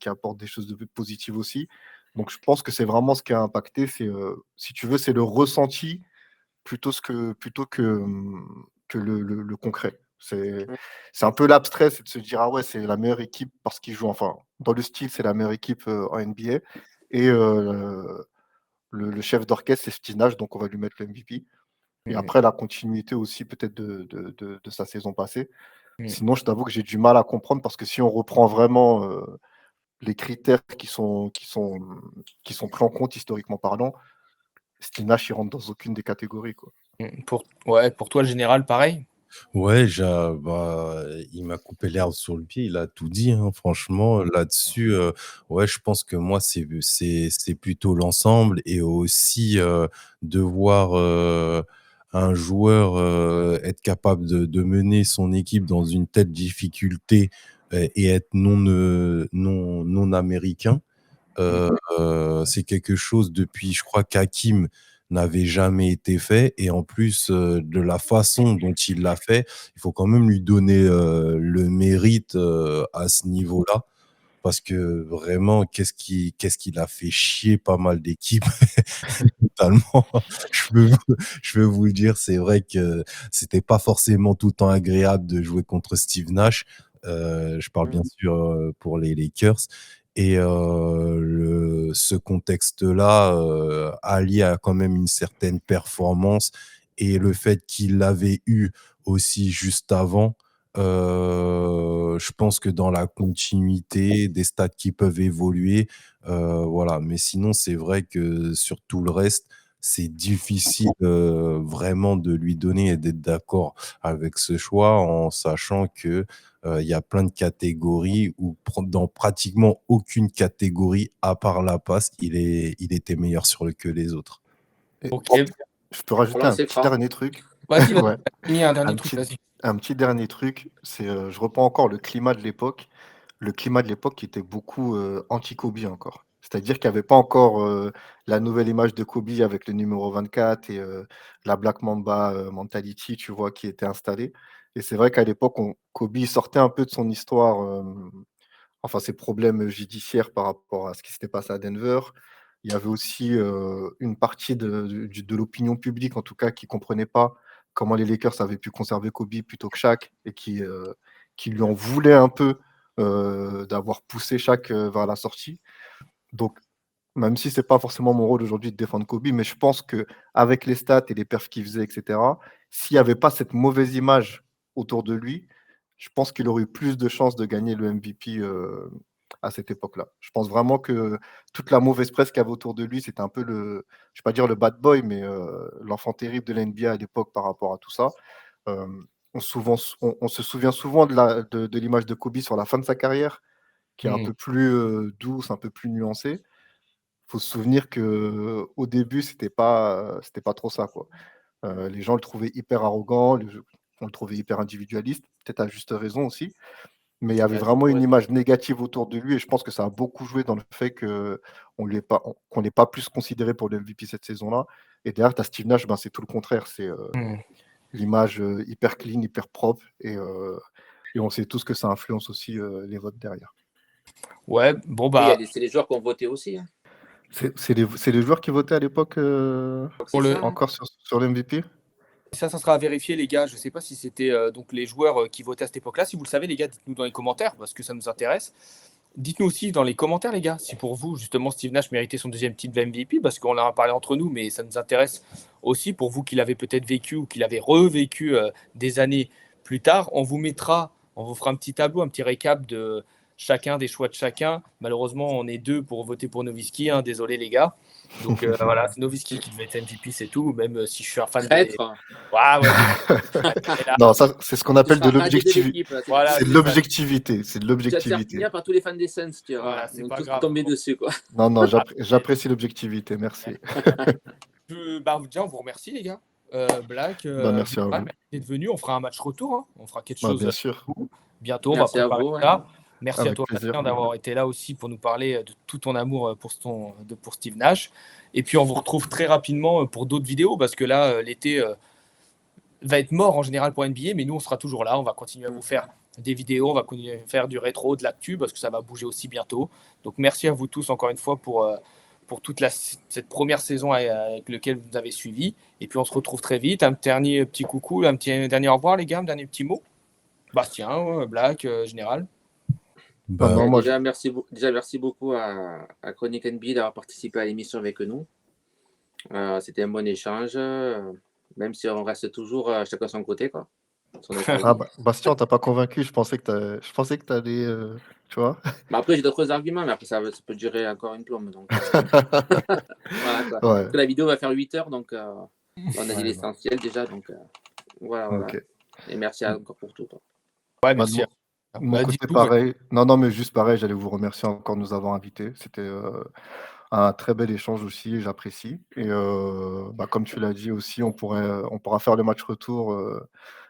apporte des choses de positives aussi. Donc, je pense que c'est vraiment ce qui a impacté. Si tu veux, c'est le ressenti plutôt que le concret.
Ouais.
C'est un peu l'abstrait, c'est de se dire, ah ouais, c'est la meilleure équipe parce qu'ils jouent, enfin, dans le style, c'est la meilleure équipe en NBA. Et le chef d'orchestre, c'est Steve Nash, donc on va lui mettre le MVP. Et
Mhm.
après, la continuité aussi peut-être de sa saison passée.
Mhm.
Sinon, je t'avoue que j'ai du mal à comprendre parce que si on reprend vraiment les critères qui sont pris en compte historiquement parlant, Steve Nash, il rentre dans aucune des catégories, quoi.
Ouais, pour toi, le général, pareil?
Ouais, il m'a coupé l'herbe sur le pied, il a tout dit, hein, franchement, là-dessus, ouais, je pense que moi, c'est plutôt l'ensemble et aussi, de voir, un joueur, être capable de mener son équipe dans une telle difficulté et être non américain.
Mhm.
C'est quelque chose depuis, je crois qu'Hakim n'avait jamais été fait et en plus, de la façon dont il l'a fait, il faut quand même lui donner, le mérite, à ce niveau-là. Parce que vraiment, qu'est-ce qu'il a fait chier pas mal d'équipes totalement. Je peux vous je peux vous le dire, c'est vrai que c'était pas forcément tout le temps agréable de jouer contre Steve Nash. Je parle bien
Mhm.
sûr, pour les Lakers et ce contexte-là, allié à quand même une certaine performance et le fait qu'il l'avait eu aussi juste avant, je pense que dans la continuité des stats qui peuvent évoluer, voilà. Mais sinon, c'est vrai que sur tout le reste, c'est difficile, vraiment de lui donner et d'être d'accord avec ce choix en sachant que, il y a plein de catégories où dans pratiquement aucune catégorie, à part la passe, il était meilleur que les autres.
Et
Ok.
je peux rajouter un
Relance
petit
écran.
dernier truc.
Vas-y,
Ouais,
fini un dernier
un
truc,
petit,
vas-y.
un petit dernier truc. Je reprends encore le climat de l'époque. Le climat de l'époque qui était beaucoup anti-Kobe encore. C'est-à-dire qu'il n'y avait pas encore la nouvelle image de Kobe avec le numéro 24 et la Black Mamba mentality, tu vois, qui était installée. Et c'est vrai qu'à l'époque, Kobe sortait un peu de son histoire, enfin ses problèmes judiciaires par rapport à ce qui s'était passé à Denver. Il y avait aussi une partie de l'opinion publique, en tout cas, qui ne comprenait pas comment les Lakers avaient pu conserver Kobe plutôt que Shaq et qui lui en voulait un peu d'avoir poussé Shaq vers la sortie. Donc, même si c'est pas forcément mon rôle aujourd'hui de défendre Kobe, mais je pense que avec les stats et les perfs qu'il faisait, et cetera, s'il y avait pas cette mauvaise image autour de lui, je pense qu'il aurait eu plus de chances de gagner le MVP, à cette époque-là. Je pense vraiment que toute la mauvaise presse qu'il y avait autour de lui, c'était un peu je vais pas dire le bad boy, mais l'enfant terrible de la NBA à l'époque par rapport à tout ça. On se souvient souvent de l'image de Kobe sur la fin de sa carrière, qui est un
Mhm.
peu plus, douce, un peu plus nuancée. Faut se souvenir qu'au début, c'était pas trop ça, quoi. Les gens le trouvaient hyper arrogant, on le trouvait hyper individualiste, peut-être à juste raison aussi. Mais il y avait
Ouais, c'est
vraiment une
correct.
image négative autour de lui et je pense que ça a beaucoup joué dans le fait qu'on qu'on l'ait pas plus considéré pour le MVP cette saison-là. Et derrière, tu as Steve Nash, ben, c'est tout le contraire. C'est l'image hyper clean, hyper propre et on sait tous que ça influence aussi les votes derrière.
Ouais, bon,
Oui,
bah,
c'est les joueurs qui ont voté aussi. Hein.
C'est les joueurs qui votaient à l'époque
Je crois que
pour
c'est
le,
ça. Hein.
encore sur le MVP?
ça sera à vérifier, les gars. Je ne sais pas si c'était donc les joueurs qui votaient à cette époque-là. Si vous le savez, les gars, dites-nous dans les commentaires parce que ça nous intéresse. Dites-nous aussi dans les commentaires, les gars, si pour vous, justement, Steve Nash méritait son deuxième titre de MVP, parce qu'on en a parlé entre nous, mais ça nous intéresse aussi pour vous qui l'avez peut-être vécu ou qui l'avez revécu des années plus tard. On vous fera un petit tableau, un petit récap de chacun, des choix de chacun. Malheureusement, on est 2 pour voter pour Nowitzki. Hein, désolé, les gars. Donc voilà, c'est Nowitzki qui devait être MVP, c'est tout. Même si je suis un fan
Traître.
Non, ça, c'est ce qu'on appelle de
Tu seras radié de
l'objectivité.
l'équipe, là, c'est
Voilà,
ça.
C'est de
c'est ça.
l'objectivité. C'est de
Tu vas te faire
l'objectivité.
punir par tous les fans des Suns, tu vois.
Voilà, c'est
Ils vont
pas
tous
grave.
tomber dessus, quoi.
Non, j'apprécie l'objectivité. Merci.
Déjà, on vous remercie, les gars. Black,
Merci à vous.
merci d'être venu. On fera un match retour. Hein. On fera quelque chose
Bien sûr.
bientôt.
Merci
on
à
va préparer
vous,
ça. Merci
Avec
à toi,
plaisir.
Bastien, d'avoir été là aussi pour nous parler de tout ton amour pour Steve Nash. Et puis, on vous retrouve très rapidement pour d'autres vidéos parce que là, l'été va être mort en général pour NBA, mais nous, on sera toujours là. On va continuer à vous faire des vidéos, on va continuer à faire du rétro, de l'actu parce que ça va bouger aussi bientôt. Donc, merci à vous tous encore une fois pour toute cette première saison avec laquelle vous nous avez suivis. Et puis, on se retrouve très vite. Un dernier petit coucou, un petit dernier au revoir, les gars, un dernier petit mot. Bastien, Black, Général.
Bah, non,
Ouais,
moi,
déjà, merci beaucoup à Chronique NBA d'avoir participé à l'émission avec nous. C'était un bon échange, même si on reste toujours chacun son côté, quoi. Sur notre avis.
Bastien, t'as pas convaincu. Je pensais que t'allais, tu vois.
Mais après, j'ai d'autres arguments, mais après, ça peut durer encore une plombe. Donc, voilà, quoi.
Ouais.
Parce que la vidéo va faire 8 heures, donc on a dit
Ouais,
l'essentiel déjà. Donc, voilà.
Ok.
Et merci encore pour tout, quoi.
Ouais,
Bah,
merci.
de mon côté, pareil. Non, mais juste pareil, j'allais vous remercier encore de nous avoir invités. C'était un très bel échange aussi, j'apprécie. Et comme tu l'as dit aussi, on pourra faire le match retour.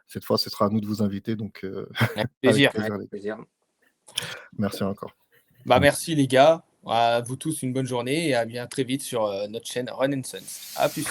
Cette fois, ce sera à nous de vous inviter. Donc,
Avec plaisir.
avec plaisir,
Avec plaisir.
Merci encore.
Merci les gars. À vous tous une bonne journée et à bien très vite sur notre chaîne Run & Sons. À plus.